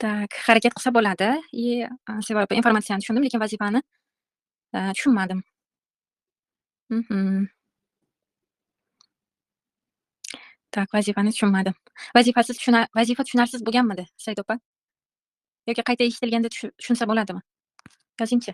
Tak, harakat qilsa bo'ladi. Sevara opa, informatsiyani tushundim, lekin vazifani tushunmadim. Mhm. Tak, vazifani tushunmadim. Vazifa tushunarsiz bo'lganmidi, Saida opa? Yoki qayta eshitilganda tushunsa bo'ladimi? Yozing-chi.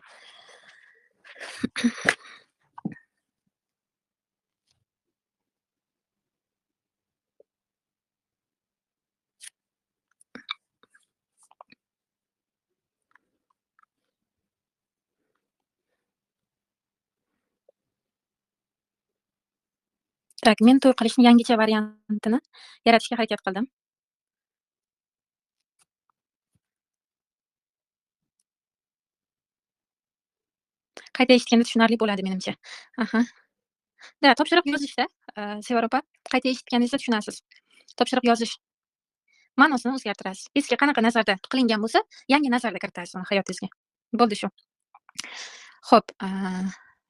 Tak, men to'y qilishni yangicha variantini yaratishga harakat qildim. Qayta eshitganda tushunarli bo'ladi menimcha. Aha. Da, topshiriq yozishda, Sevara opa, qayta eshitganingizda tushunasiz. Topshiriq yozish ma'nosini o'zgartirasiz. Eski qanaqa nazarda qilingan bo'lsa, yangi nazarda kiritasiz uni hayotingizga. Bo'ldi shu. Xo'p,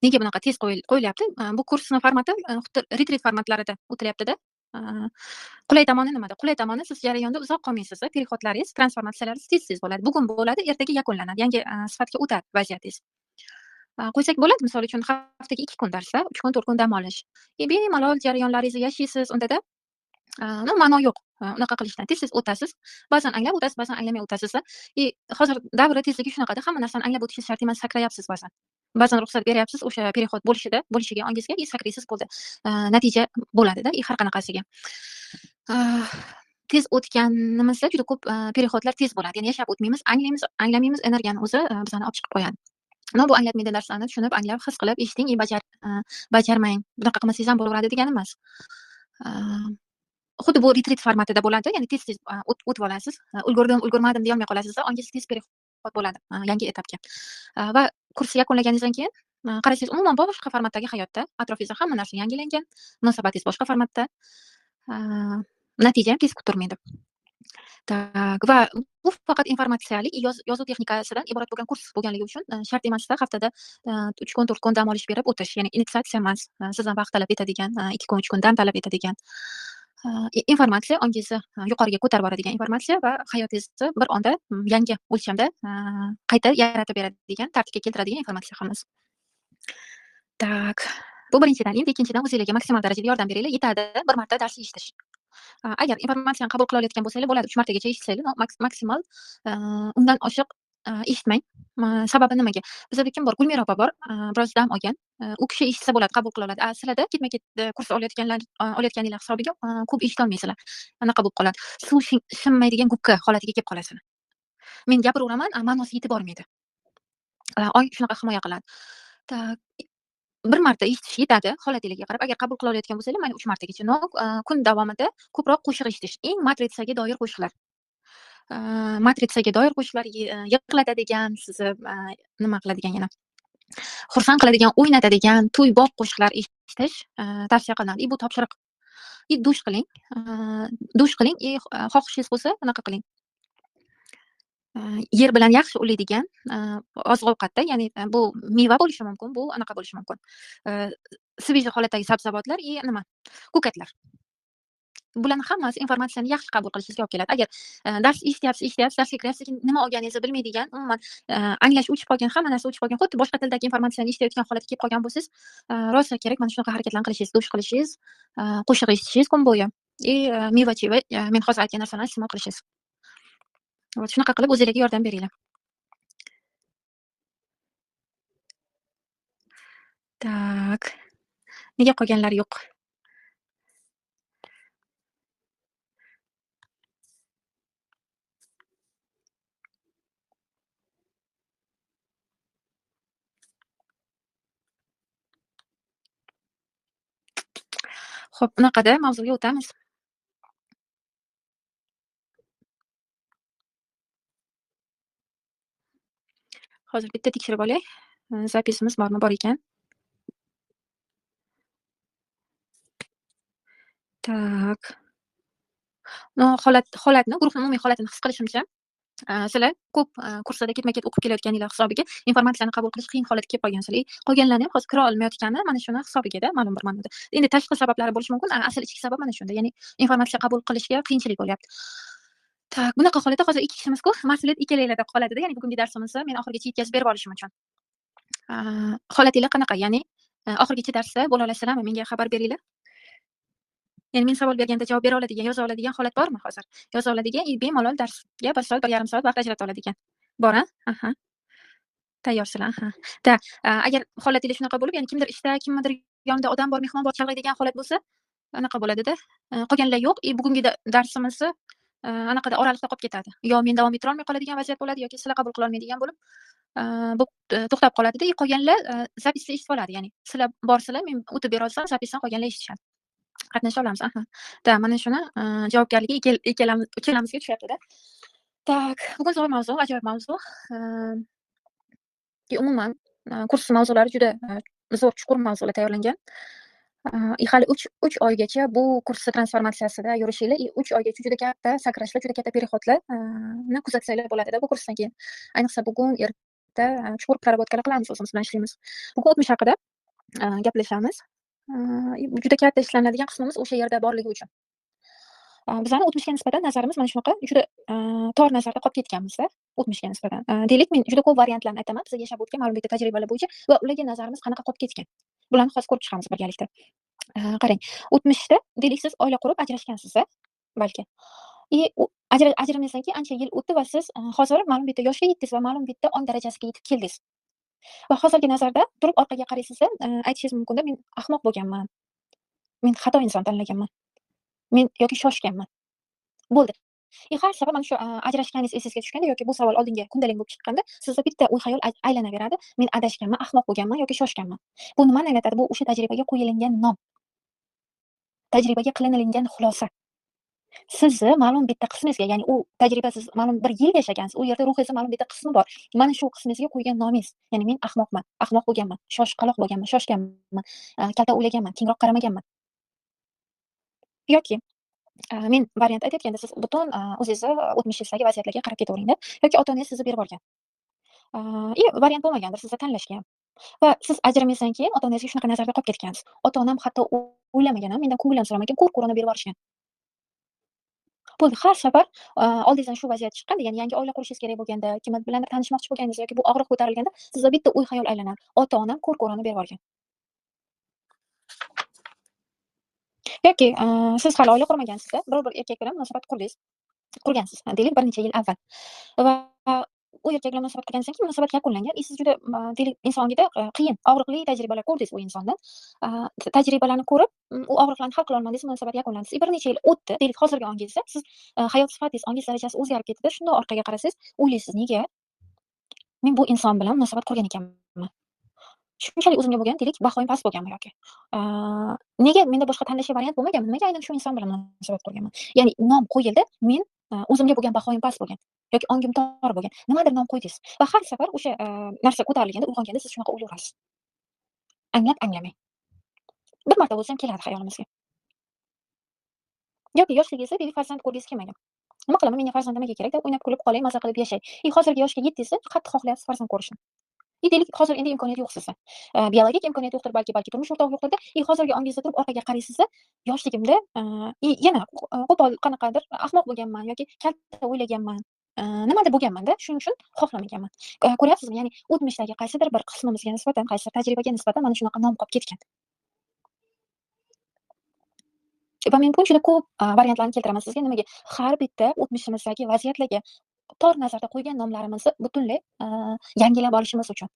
nega bunaqa tez qo'yilyapti? Bu kursni formati xuddi retrit formatlarida o'tilyapti-da. Qulay tomoni nimada? Qulay tomoni, siz jarayonda uzoq qolmaysiz-da, переходlaringiz, transformatsiyalaringiz tez-tez bo'ladi. Bugun bo'ladi, ertaga yakunlanadi. Yangi sifatga o'tadi vaziyatingiz. Qo'ysak bo'ladi, misol uchun haftaga 2 kun darslar, 3 kun, 4 kun dam olish. Bemalol jarayonlaringizni yashaysiz, undada ma'no yo'q unaqa qilishdan. Tez-tez o'tasiz. Ba'zan anglab o'tasiz, ba'zan anglamay o'tasiz-da. Hozir davri tezligi shunaqada, hamma narsani anglab o'tishingiz shart emas, sakrayapsiz ba'zan. Ba'zan ruxsat beryapsiz o'sha переход bo'lishiga ongizga, sakraysiz, bo'ldi. Natija bo'ladi-da, har qanaqasiga. Tez o'tganimizda juda ko'p переходlar tez bo'ladi. Ya'ni yashab o'tmaymiz, anglamaymiz, energiyani o'zi bizani olib chiqib qo'yadi. Bu anglatmaydi darslarni tushunib, anglab, his qilib, eshiting, bajarmang. Bunaqa qilmasangiz ham bo'laveradi degani emas. Xuddi bu retrit formatida bo'ladi, ya'ni tez-tez o'tib olasiz. Ulgurmadim deya olmay qolasiz-da, ongiz tez переход bo'ladi yangi etapga. Va kursni yakunlaganingizdan keyin qarasangiz, umuman boshqa formatdagi hayotda, atrofingizda hamma narsa yangilangan, munosabatingiz boshqa formatda, natija ham tez kutilmaydi. Tak, va bu faqat informatsiyalik yozuv texnikasidan iborat bo'lgan kurs bo'lganligi uchun shart emasda haftada 3 kun, 4 kun dam olish berib o'tish, ya'ni initiatsiya emas, sizdan vaqt talab etadigan, 2 kun, 3 kun dam talab etadigan informatsiya, ongingizni yuqoriga ko'tarib boradigan informatsiya va hayotingizni bir onda yangi o'lchamda qayta yaratib beradigan, tartibga keltiradigan informatsiya hammasi. Tak, bu birinchidan. Endi ikkinchidan, o'zingizga maksimal darajada yordam beringlar. Yetadi bir marta dars eshitish. Agar informatsiyani qabul qila olayotgan bo'lsanglar bo'ladi, 3 martagacha eshitsanglar, maksimal undan oshiq eshitmang. Sababi nimaga? Bizada kim bor? Gulmira opa bor, biroz dam olgan. U kishi eshitsa bo'ladi, qabul qila oladi. Sizlarda ketma-ket kurs olayotganinglar hisobiga ko'p eshitolmaysizlar. Anaqa bo'lib qoladi. Suv shinmaydigan gubka holatiga kelib qolasizlar. Men gapiraveraman, ma'nosi yetib bormaydi. Ong shunaqa himoya qiladi. Tak, bir marta eshitish yetadi holatingizga qarab. Agar qabul qila olayotgan bo'lsanglar, mayli 3 martagacha. Kun davomida ko'proq qo'shiq eshitish. Eng matritsaga doir qo'shiqlar. Matritsaga doir qo'shiqlar yiqiladigan, sizni nima qiladigan, yana xursand qiladigan, o'ynatadigan, to'ybob qo'shiqlar eshitish tavsiya qilinadi. Bu topshiriq. Dush qiling. Dush qiling, xohishingiz bo'lsa bunaqa qiling. Yer bilan yaxshi ulaydigan oziq-ovqatda, ya'ni bu meva bo'lishi mumkin, bu anaqa bo'lishi mumkin. Svejiy holatdagi sabzavotlar, nima? Ko'katlar. Bularning hammasi informatsiyani yaxshi qabul qilishingizga olib keladi. Agar dars eshityapsiz, darsga kiryapsiz, lekin nima olganingizni bilmaydigan, umuman anglash o'chib qolgan, hamma narsa o'chib qolgan, xuddi boshqa tildagi informatsiyani eshitayotgan holatga kelib qolgan bo'lsangiz, rosa kerak mana shunaqa harakatlarni qilishingiz, dush qilishingiz, qo'shiq eshitishingiz kun bo'yi. Meva-cheva, men hozir aytgan narsalarni iste'mol qilishingiz. Shunaqa qilib o'zingizga yordam beringlar. Tak. Nega qolganlar yo'q? Xo'p, bunaqada mavzuga o'tamiz. Hozir bitta tekshirib olay. Zapisimiz bormi? Bor ekan. Tak. Holatni, guruhning umumiy holatini his qilishimcha, sizlar ko'p kurslarda ketma-ket o'qib kelayotganinglar hisobiga informatsiyani qabul qilish qiyin holatga kelib qolgansizlar. Qolganlarni ham hozir kira olmayotgani mana shuni hisobiga-da, ma'lum bir ma'noda. Endi tashqi sabablari bo'lishi mumkin, asl ichki sabab mana shunda. Ya'ni informatsiya qabul qilishga qiyinchilik bo'lyapti. Tak, bunaqa holatda hozir 2 kishimiz-ku, mas'uliyat ikkalanglarda qoladida, ya'ni bugungi darsimizni men oxirigacha yetkazib berib olishim uchun. Holatinglar qanaqa? Ya'ni, oxirigacha darsda bo'la olasizlarmi? Menga xabar beringlar. Ya'ni men savol berganda javob bera oladigan, yoza oladigan holat bormi hozir? Yoza oladigan и bemalol darsga 1 soat, 1,5 soat vaqt ajrata oladigan. Bor, a? Aha. Tayyorsizlar, aha. Agar holatingiz shunaqa bo'lib, ya'ni kimdir ishda, kimnidir yonida odam bor, mehmon bor, chalg'iydigan holat bo'lsa, anaqa bo'ladida. Qolganlar yo'q, bugungi darsimizni anaqada oralikda qolib ketadi. Yo men davom ettirolmay qoladigan vaziyat bo'ladi yoki sizlar qabul qila olmaydigan bo'lib, to'xtab qoladida, qolganlar zapisda eshitib oladi. Ya'ni sizlar borsizlar, men o'tib bera olsam, zapisdan qolganlar eshitishadi. Qatnasha olamiz, aha. Mana shuni javobgarligi ikkalamizga tushyapti-da. Bugun zo'r mavzu, ajoyib mavzu. Umuman kurs mavzulari juda zo'r, chuqur mavzular tayyorlangan. Hali 3 oygacha bu kurs transformatsiyasida yurishinglar, 3 oygacha juda katta sakrashlar, juda katta переходlar kuzatsanglar bo'ladi-da bu kursdan keyin. Ayniqsa bugun, erta chuqur praraботkalar qilamiz, o'zimiz bilan ishlaymiz. Bugun o'tmish haqida gaplashamiz. Juda katta ishlanadigan qismimiz o'sha yerda borligi uchun. Bizani o'tmishga nisbatan nazarimiz mana shunaqa, juda tor nazarda qolib ketganmiz-da, o'tmishga nisbatan. Deylik, men juda ko'p variantlarni aytaman, bizga yashab o'tgan ma'lum bitta tajribalar bo'yicha va ularga nazarimiz qanaqa qolib ketgan. Bularni hozir ko'rib chiqamiz birgalikda. Qarang, o'tmishda deylik, siz oila qurib ajrashgansiz-da, balki. Ajrimingizdan keyin ancha yil o'tdi va siz hozir ma'lum bitta yoshga yetdingiz va ma'lum bitta ong darajasiga yetib keldingiz. Va hozirgi nazarda turib orqaga qaraysiz-da, aytishingiz mumkin-da, men ahmoq bo'lganman. Men xato inson tanlaganman. Men yoki shoshganman. Bo'ldi. Har safar mana shu ajrashganingiz esingizga tushganda yoki bu savol oldinga kundalik bo'lib chiqqanda, sizda bitta o'y-xayol aylanaveradi. Men adashganman, ahmoq bo'lganman yoki shoshganman. Bu nimani anglatadi? Bu o'sha tajribaga qo'yilgan nom. Tajribaga qilinilgan xulosa. Sizni ma'lum bitta qismingizga, ya'ni u tajriba siz ma'lum bir yil yashagansiz, u yerda ruhingizda ma'lum bitta qismi bor. Mana shu qismingizga qo'ygan nomingiz. Ya'ni men ahmoqman, ahmoq bo'lganman, shoshqaloq bo'lganman, shoshganman, kalta o'ylaganman, kengroq qaramaganman. Yoki men variant aytayotganda siz butun o'zingizni o'tmishingizdagi vaziyatlarga qarab ketaveringda, yoki ota-onangiz sizni berib yuborgan. Variant bo'lmagandir, sizni tanlashgan. Va siz ajrimingizdan keyin ota-onangizga shunaqa nazarda qolib ketgansiz. Ota-onam hatto o'ylamagan, mendan ko'ngil ham so'ramagan, ko'r-ko'rona berib yuborishgan. Bo'ldi, har safar oldingizdan shu vaziyat chiqqanda, ya'ni yangi oila qurishingiz kerak bo'lganda, kim bilandir tanishmoqchi bo'lganingiz yoki bu og'riq ko'tarilganda, sizda bitta o'y-xayol aylanadi. Ota-onam ko'r-ko'rona berib yuborgan. Yoki siz hali oila qurmagansiz-da, biror bir erkak bilan munosabat qurgansiz, deylik, bir necha yil avval. Va u erkak bilan munosabat qurganingizdan keyin munosabat yakunlangan. Siz juda deylik, insongida qiyin, og'riqli tajribalar ko'rdingiz u insondan. Tajribalarni ko'rib, u og'riqlarni hal qila olmadingiz, munosabat yakunlandi. Bir necha yil o'tdi, deylik, hozirgi ongingizda siz hayot sifatingiz, ongingiz darajasi o'zgarib ketdi. Shundoq orqaga qarasangiz, o'ylaysiz, nega men bu inson bilan munosabat qurgan ekanman? Shunchalik o'zimga bo'lgan, deylik, bahoim past bo'lganmi yoki? Nega menda boshqa tanlashga variant bo'lmaganmi? Nimaga aynan shu inson bilan munosabat qurganman? Ya'ni nom qo'yildi, men o'zimga bo'lgan bahoim past bo'lgan yoki ongim tor bo'lgan. Nimadir nom qo'ydingiz va har safar o'sha narsa ko'tarilganda, uyg'onganda siz shunaqa o'ylayverasiz. Anglamay. Bir marta bo'lsa ham keladi xayolimizga. Yoki yoshligingizda deylik, farzand ko'rgingiz kelmagan. Nima qilaman, menga farzand nimaga kerak deb o'ynab kulib qolay, maza qilib yashay. Hozirgi yoshga yetdingiz, qattiq xohlayapsiz farzand ko'rishni. Deylik, hozir endi imkoniyat yo'q sizda. Biologik imkoniyat yo'qdir, balki turmush o'rtog'i yo'qdir-da, hozirgi ongingizda turib orqaga qaraysiz-da, yoshligimda yana qo'pol qanaqadir ahmoq bo'lganman yoki kalta o'ylaganman, nimadir bo'lganman-da, shuning uchun xohlamaganman. Ko'ryapsizmi? Ya'ni o'tmishdagi qaysidir bir qismimizga nisbatan, qaysidir tajribaga nisbatan mana shunaqa nom qolib ketgan. Va men bugun juda ko'p variantlarni keltiraman sizga. Nimaga? Har bitta o'tmishimizdagi vaziyatlarga tor nazarda qo'ygan nomlarimizni butunlay yangilab olishimiz uchun.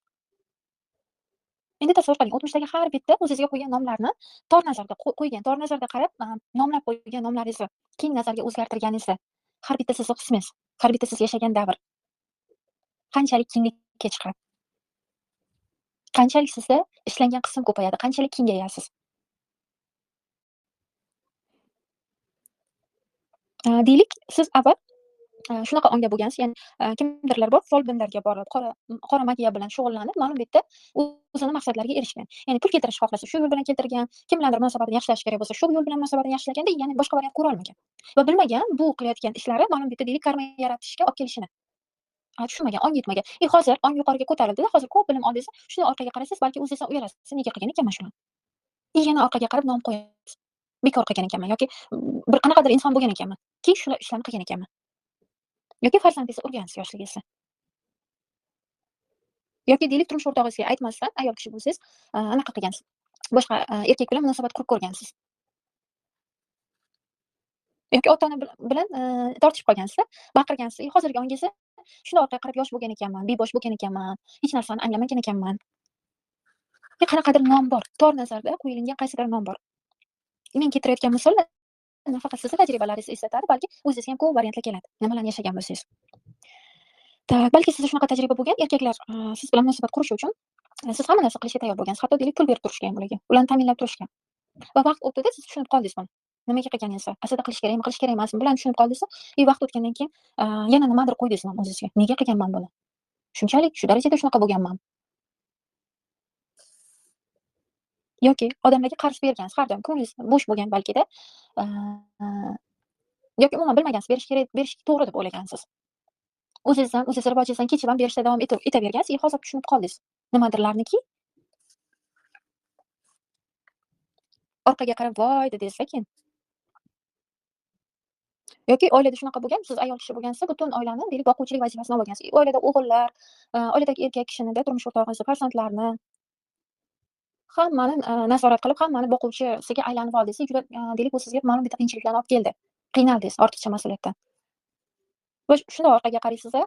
Endi tasavvur qiling, o'tmishdagi har bitta o'zingizga qo'ygan nomlarni tor nazarda qo'ygan, tor nazarda qarab, nomlab qo'ygan nomlaringizni keng nazarga o'zgartirganingizda, har bitta sizni qismingiz, har bitta siz yashagan davr qanchalik kenglikka chiqadi? Qanchalik sizda ishlangan qism ko'payadi? Qanchalik kengayasiz? Deylik, siz avval shunaqa ongda bo'lgansiz, ya'ni kimdirlar bor, folbinlarga borib, qora magiya bilan shug'ullanib, ma'lum bitta o'zini maqsadlariga erishgan. Ya'ni pul keltirishni xohlasa, shu yo'l bilan keltirgan, kim bilandir munosabatini yaxshilash kerak bo'lsa, shu yo'l bilan munosabatini yaxshilaganda, ya'ni boshqa variant ko'ra olmagan. Va bilmagan bu qilayotgan ishlari ma'lum bitta deylik karma yaratishga olib kelishini. Tushunmagan, ong yetmagan. Hozir ong yuqoriga ko'tarildi-da, hozir ko'p bilim oldingiz, shuni orqaga qaraysiz, balki o'zingizdan uyalasiz, nega qilgan ekanman shuni? Yana orqaga qarab nom qo'yasiz. Bekor qilgan ekanman yoki bir qanaqadir inson bo'lgan ekanman. Keyin shu ishlarni qilgan ekanman. yoki farzandingizni urgansiz yoshligingizda. Yoki deylik turmush o'rtog'ingizga aytmasdan ayol kishi bo'lsangiz, anaqa qilgansiz. Boshqa, erkak bilan munosabat qurib ko'rgansiz. Yoki ota-ona bilan, tortishib qolgansiz-da, baqirgansiz. Hozirgi ongingizda shunday orqaga qarab yosh bo'lgan ekanman, bebosh bo'lgan ekanman, hech narsani anglamagan ekanman. Qanaqadir nom bor. Tor nazarda qo'yilgan qaysidir nom bor. Men keltirayotgan misollar nafaqat sizni tajribalaringizni eslatadi, balki o'zingizga ham ko'p variantlar keladi, nimalarni yashagan bo'lsangiz. Balki sizda shunaqa tajriba bo'lgan, erkaklar, siz bilan munosabat qurishi uchun, siz hamma narsa qilishga tayyor bo'lgansiz. Hatto deylik pul berib turishgan ham ularga. Ularni ta'minlab turishgan. Va vaqt o'tdida siz tushunib qoldingiz buni. Nimaga qilganingizni. Aslida qilish kerakmi, qilish kerak emasmi, bularni tushunib qoldingiz vaqt o'tgandan keyin, yana nimadir qo'ydingiz o'zingizga. Nega qilganman buni? Shunchalik, shu darajada shunaqa bo'lganman. Yoki odamlarga qarz bergansiz har doim, ko'nglingiz bo'sh bo'lgan balkida, yoki umuman bilmagansiz, berish kerak, berish to'g'ri deb o'ylagansiz. O'zingizdan rivojingizdan kechib ham berishda davom etavergansiz, hozir tushunib qoldingiz. Nimadirlarniki orqaga qarab voy dedingiz keyin. Yoki oilada shunaqa bo'lgan, siz ayol kishi bo'lgansiz, butun oilani deylik boquvchilik vazifasini olgansiz. Oilada o'g'illar, oiladagi erkak kishini-da, turmush o'rtog'ingizni, farzandlarni hammani, nazorat qilib, hammani boquvchisiga aylanib oldingiz. Juda, deylik, u sizga ma'lum bitta qiyinchiliklarni olib keldi. Qiynaldingiz ortiqcha mas'uliyatdan. Va shunday orqaga qaraysiz-da,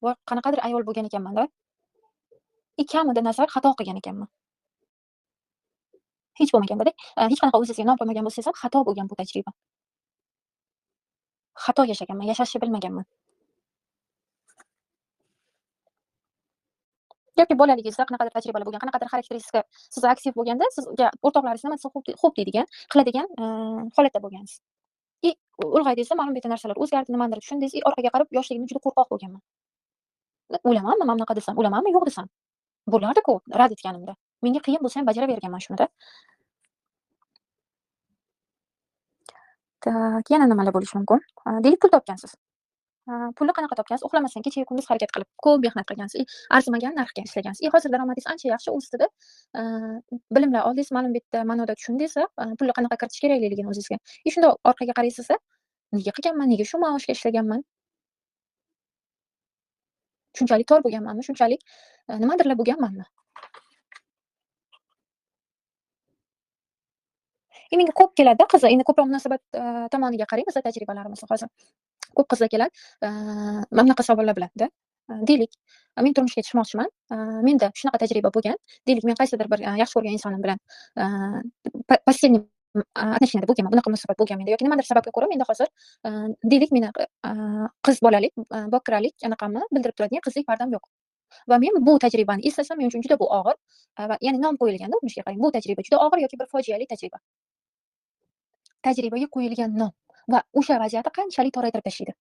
voy qanaqadir ayol bo'lgan ekanman-da. Kamida nazar xato qilgan ekanman. Hech bo'lmaganda-da, hech qanaqa o'zingizga nom qo'ymagan bo'lsangiz ham xato bo'lgan bu tajriba. Xato yashaganman, yashashni bilmaganman. Yoki bolaligingizda qanaqadir tajribalar bo'lgan, qanaqadir xarakteristika sizda aktiv bo'lganda, sizga o'rtoqlaringiz nima desa xo'p deydigan, qiladigan, holatda bo'lgansiz. Ulg'aydingizda ma'lum bitta narsalar o'zgardi, nimanidir tushundingiz, orqaga qarab yoshligimda juda qo'rqoq bo'lganman. O'lamanmi, mana bunaqa desam, o'lamanmi, yo'q desam. Bo'lardi-ku, rad etganimda. Menga qiyin bo'lsa ham bajaraverganman shuni-da. Yana nimalar bo'lishi mumkin? Deylik pul topgansiz. Pulni qanaqa topgansiz? Uxlamasdan kecha-yu kunduz harakat qilib, ko'p mehnat qilgansiz, arzimagan narxga ishlagansiz. Hozir daromadingiz ancha yaxshi, u ustida bilimlar oldingiz, ma'lum bitta ma'noda tushundingiz va pulni qanaqa kiritish kerakligini o'zingizga. Shunda orqaga qaraysiz-da, nega qilganman, nega shu maoshga ishlaganman? Shunchalik tor bo'lganmanmi? Shunchalik nimadirlar bo'lganmanmi? Menga ko'p keladi-da qizlar, endi ko'proq munosabat tomoniga qaraymiz tajribalarimizni hozir. Ko'p qizlar keladi, mana bunaqa savollar bilan-da. Deylik, men turmushga chiqmoqchiman. Menda shunaqa tajriba bo'lgan. Deylik, men qaysidir bir yaxshi ko'rgan insonim bilan постельный отношенияda bo'lganman. Bunaqa munosabat bo'lgan menda yoki nimadir sababga ko'ra menda hozir deylik, meni qiz bolalik, bokiralik anaqamni bildirib turadigan qizlik pardam yo'q. Va men bu tajribani eslasam, men uchun juda bu og'ir va ya'ni nom qo'yilganda o'tmishga qarang, bu tajriba juda og'ir yoki bir fojiali tajriba. Tajribaga qo'yilgan nom va o'sha vaziyatni qanchalik toraytirib tashlaydi.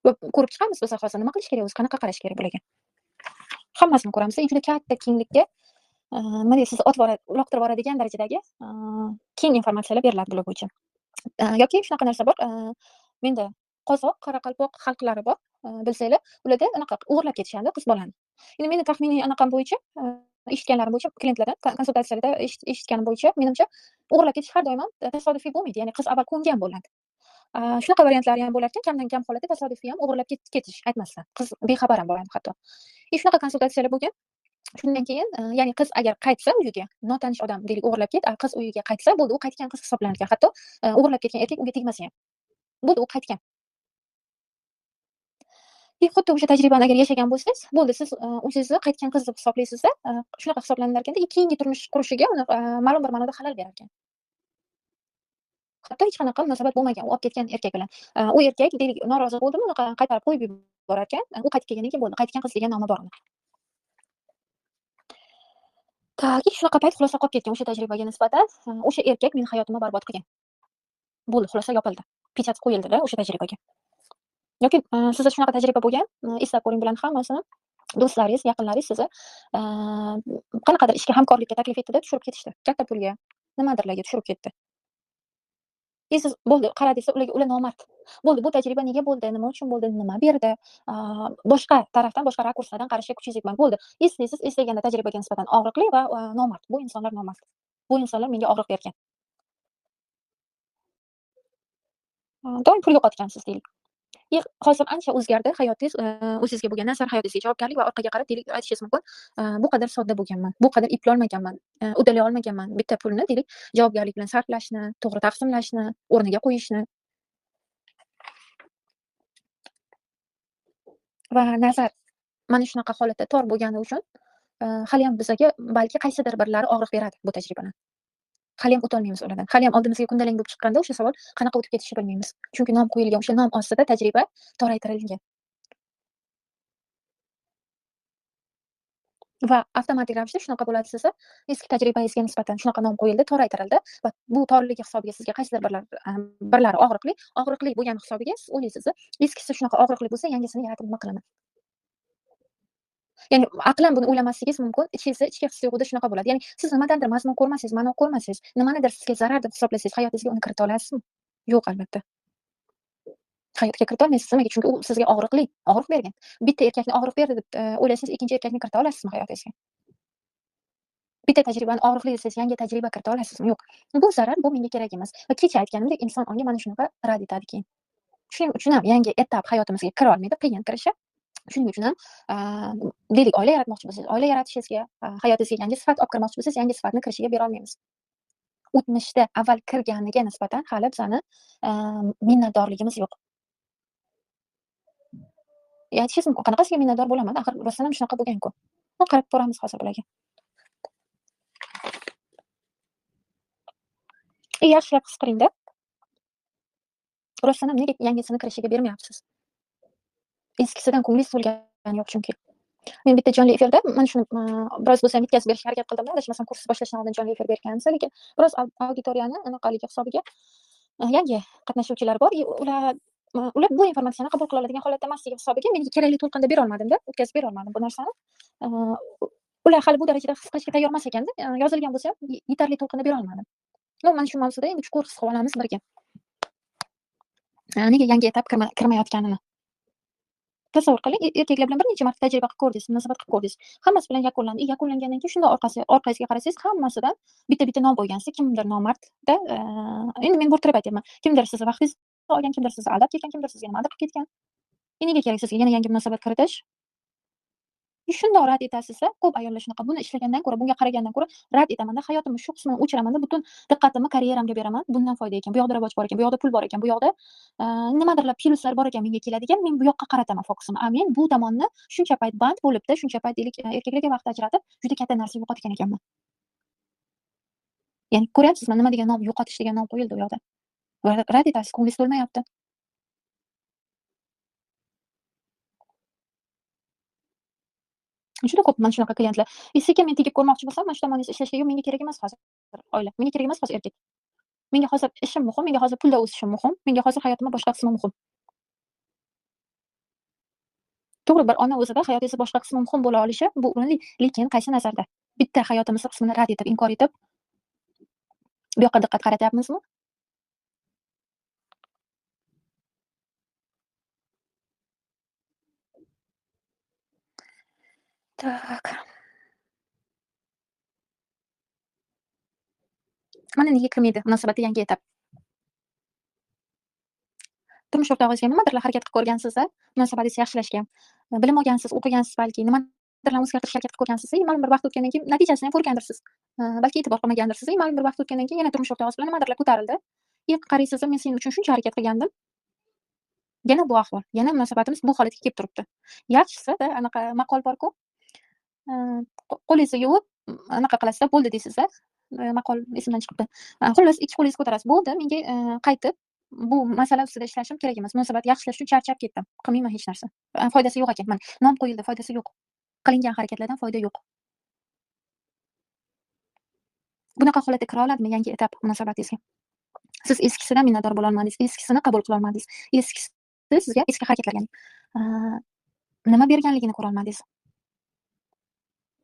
Va ko'rib chiqamiz biz hozir nima qilish kerak, o'zi qanaqa qarash kerak bularga. Hammasini ko'ramiz. Juda katta kenglikka, nima deysiz, sizni uloqtirib yuboradigan darajadagi keng informatsiyalar beriladi bular bo'yicha. Yoki shunaqa narsa bor, menda qozoq, qoraqalpoq xalqlari bor, bilsanglar, ularda anaqa o'g'irlab ketishadi qiz bolani. Endi meni taxminiy anaqam bo'yicha, eshitganlarim bo'yicha, klientlardan konsultatsiyalarda eshitganim bo'yicha, menimcha o'g'irlab ketish har doim ham tasodifiy bo'lmaydi. Ya'ni qiz avval ko'ngan bo'ladi. Shunaqa variantlari ham bo'larkan, kamdan kam holatda tasodifiy ham o'g'irlab ketish aytmasdan. Qiz bexabar ham bo'ladi hatto. Shunaqa konsultatsiyalar bo'lgan. Shundan keyin, ya'ni qiz agar qaytsa uyiga, notanish odam deylik o'g'irlab qiz uyiga qaytsa, bo'ldi, u qaytgan qiz hisoblanar ekan. Hatto o'g'irlab ketgan erkak unga tegmasa ham. Bo'ldi, u qaytgan. Xuddi o'sha tajribani agar yashagan bo'lsangiz, bo'ldi, siz o'zingizni qaytgan qiz deb hisoblaysiz-da, shunaqa hisoblanar ekanda, keyingi turmush qurishiga uni ma'lum bir ma'noda xalal berar ekan. Hatto hech qanaqa munosabat bo'lmagan u olib ketgan erkak bilan. U erkak deylik norozi bo'ldimi, unaqa qaytarib qo'yib yuborar ekan. U qaytib kelgandan keyin bo'ldi, qaytgan qiz degan nomi bor uni. Shunaqa payt xulosa qolib ketgan o'sha tajribaga nisbatan, o'sha erkak meni hayotimni barbod qilgan. Bo'ldi, xulosa yopildi. Pechat qo'yildi-da o'sha tajribaga. Yoki sizda shunaqa tajriba bo'lgan, eslab ko'ring bularni hammasini. Do'stlaringiz, yaqinlaringiz sizni qanaqadir ishga hamkorlikka taklif etdi-da, tushirib ketishdi. Katta pulga, nimadirlarga tushirib ketdi. Siz bo'ldi, qaradingiz, ular nomard. Bo'ldi, bu tajriba nega bo'ldi, nima uchun bo'ldi, nima berdi? Boshqa tarafdan, boshqa rakurslardan qarashga kuchingiz yetmadi. Bo'ldi, eslaysiz, eslaganda tajribaga nisbatan og'riqli va nomard. Bu insonlar nomard. Bu insonlar menga og'riq bergan. Doim pul yo'qotgansiz deylik. Hozir ancha o'zgardi hayotingiz, o'zingizga bo'lgan nazar, hayotingizga javobgarlik va orqaga qarab deylik aytishingiz mumkin, bu qadar sodda bo'lganman, bu qadar eplolmaganman, uddalay olmaganman. Bitta pulni deylik javobgarlik bilan sarflashni, to'g'ri taqsimlashni, o'rniga qo'yishni va nazar mana shunaqa holatda tor bo'lgani uchun, haliyam bizga balki qaysidir birlari og'riq beradi bu tajribalar. Haliyam o'tolmaymiz ulardan. Haliyam oldimizga kundalik bo'lib chiqqanda o'sha savol qanaqa o'tib ketishini bilmaymiz. Chunki nom qo'yilgan o'sha nom ostida tajriba toraytirilgan va avtomatik ravishda shunaqa bo'ladi sizda eski tajribangizga nisbatan shunaqa nom qo'yildi, toraytirildi va bu torligi hisobiga sizga qaysidir birlari og'riqli bo'lgani hisobiga siz o'ylaysiz, eskisi shunaqa og'riqli bo'lsa yangisini yaratib nima qilaman? Ya'ni aqlan buni o'ylamasligingiz mumkin. Ichki his-tuyg'uda shunaqa bo'ladi. Ya'ni siz nimadandir mazmun ko'rmasangiz, ma'no ko'rmasangiz, nimanidir sizga zarar deb hisoblasangiz, hayotingizga uni kirita olasizmi? Yo'q, albatta. Hayotga kirita olmaysiz. Nimaga? Chunki u sizga og'riq bergan. Bitta erkakni og'riq berdi deb o'ylasangiz, ikkinchi erkakni kirita olasizmi hayotingizga? Bitta tajribani og'riqli desangiz, yangi tajriba kirita olasizmi? Yo'q. Bu zarar, bu menga kerak emas. Va kecha aytganimdek, inson ongi mana shunaqa rad etadi keyin. Shuning uchun ham yangi etap hayotimizga kira olmaydi, qiyin kirishi. Shuning uchun ham deylik oila yaratmoqchi bo'lsangiz, oila yaratishingizga, hayotingizga yangi sifat olib kirmoqchi bo'lsangiz, yangi sifatni kirishiga bera olmaymiz. O'tmishda avval kirganiga nisbatan hali bizani minnatdorligimiz yo'q. Aytishingiz mumkin, qanaqasiga minnatdor bo'laman? Axir rostdan ham shunaqa bo'lgan-ku. Qarab ko'ramiz hozir bularga. Yaxshilab his qiling-da. Rostdan ham nega yangisini kirishiga bermayapsiz? Eskisidan ko'nglingiz to'lgani yo'q chunki. Men bitta jonli efirda mana shuni biroz bo'lsa ham yetkazib berishga harakat qildim. Adashmasam kurs boshlashdan oldin jonli efir berganmiz, lekin biroz auditoriyani anaqaligi hisobiga yangi qatnashuvchilar bor. Ular bu informatsiyani qabul qila oladigan holatda emasligi hisobiga menga kerakli to'lqinda bera olmadim-da, o'tkazib bera olmadim bu narsani. Ular hali bu darajada his qilishga tayyor emas ekanda, yozilgan bo'lsa ham yetarli to'lqinda bera olmadim. Mana shu mavzuda endi chuqur his qilib olamiz birga. Nega yangi etap kirmayotganini. Tasavvur qiling, erkaklar bilan bir necha marta tajriba qilib ko'rdingiz, munosabat qilib ko'rdingiz. Hammasi bilan yakunlandi. Yakunlangandan keyin shunda orqangizga qarasangiz, hammasidan bitta nom qo'ygansiz. Kimdir nomardda, endi men bo'rttirib aytyapman. Kimdir sizni vaqtingizni olgan, kimdir sizni aldab ketgan, kimdir sizga nimadir qilib ketgan. Nega kerak sizga yana yangi munosabat kiritish? Shundoq rad etasiz-da, ko'p ayollar shunaqa. Buni ishlagandan ko'ra, bunga qaragandan ko'ra rad etaman-da, hayotimni shu qismini o'chiraman-da, butun diqqatimni karyeramga beraman. Bundan foyda ekan, bu yoqda rivoj bor ekan, bu yoqda pul bor ekan, bu yoqda nimadirlar plyuslar bor ekan menga keladigan, men bu yoqqa qarataman fokusimni. Men bu tomonni shuncha payt band bo'libdi, shuncha payt deylik erkaklarga vaqt ajratib, juda katta narsa yo'qotgan ekanman. Ya'ni ko'ryapsizmi, nima degan nom, yo'qotish degan nom qo'yildi u yoqda. Rad etasiz, ko'nglingiz to'lmayapti. Juda ko'p mana shunaqa klientlar. Sekin men tegib ko'rmoqchi bo'lsam, mana shu tomoningizda ishlashga, yo'q, menga kerak emas hozir oila, menga kerak emas hozir erkak. Menga hozir ishim muhim, menga hozir pulda o'sishim muhim, menga hozir hayotimning boshqa qismi muhim. To'g'ri, bir ona o'zida hayotingizni boshqa qismi muhim bo'la olishi bu o'rinli, lekin qaysi nazarda? Bitta hayotimizni qismini rad etib, inkor etib, bu yoqqa diqqat qaratyapmizmi? Tak. Mana nega kirmaydi munosabatda yangi etap. Turmush o'rtog'ingizga nimadirlar harakat qilib ko'rgansiz-da, munosabatingizni yaxshilashga. Bilim olgansiz, o'qigansiz balki, nimadirlar o'zgartirishga harakat qilib ko'rgansiz, ma'lum bir vaqt o'tgandan keyin natijasini ham ko'rgandirsiz. Balki e'tibor qilmagandirsiz, ma'lum bir vaqt o'tgandan keyin yana turmush o'rtog'ingiz bilan nimadirlar ko'tarildi. Qaraysiz, men sening uchun shuncha harakat qilgandim. Yana bu ahvol, yana munosabatimiz bu holatga kelib turibdi. Yaxshisi-da, anaqa maqol bor-ku, qo'lingizni yuvib, anaqa qilasiz-da, bo'ldi deysiz-da. Maqol esimdan chiqibdi. Xullas, ikki qo'lingizni ko'tarasiz. Bo'ldi, menga qaytib bu masala ustida ishlashim kerak emas. Munosabat yaxshilash uchun charchab ketdim. Qilmayman hech narsa. Foydasi yo'q ekan. Mana nom qo'yildi, foydasi yo'q. Qilingan harakatlardan foyda yo'q. Bunaqa holatga kira oladimi yangi etap munosabatingizga? Siz eskisidan minnatdor bo'la olmadingiz, eskisini qabul qila olmadingiz. Eskisi sizga eski harakatlarga nima berganligini ko'ra olmadingiz.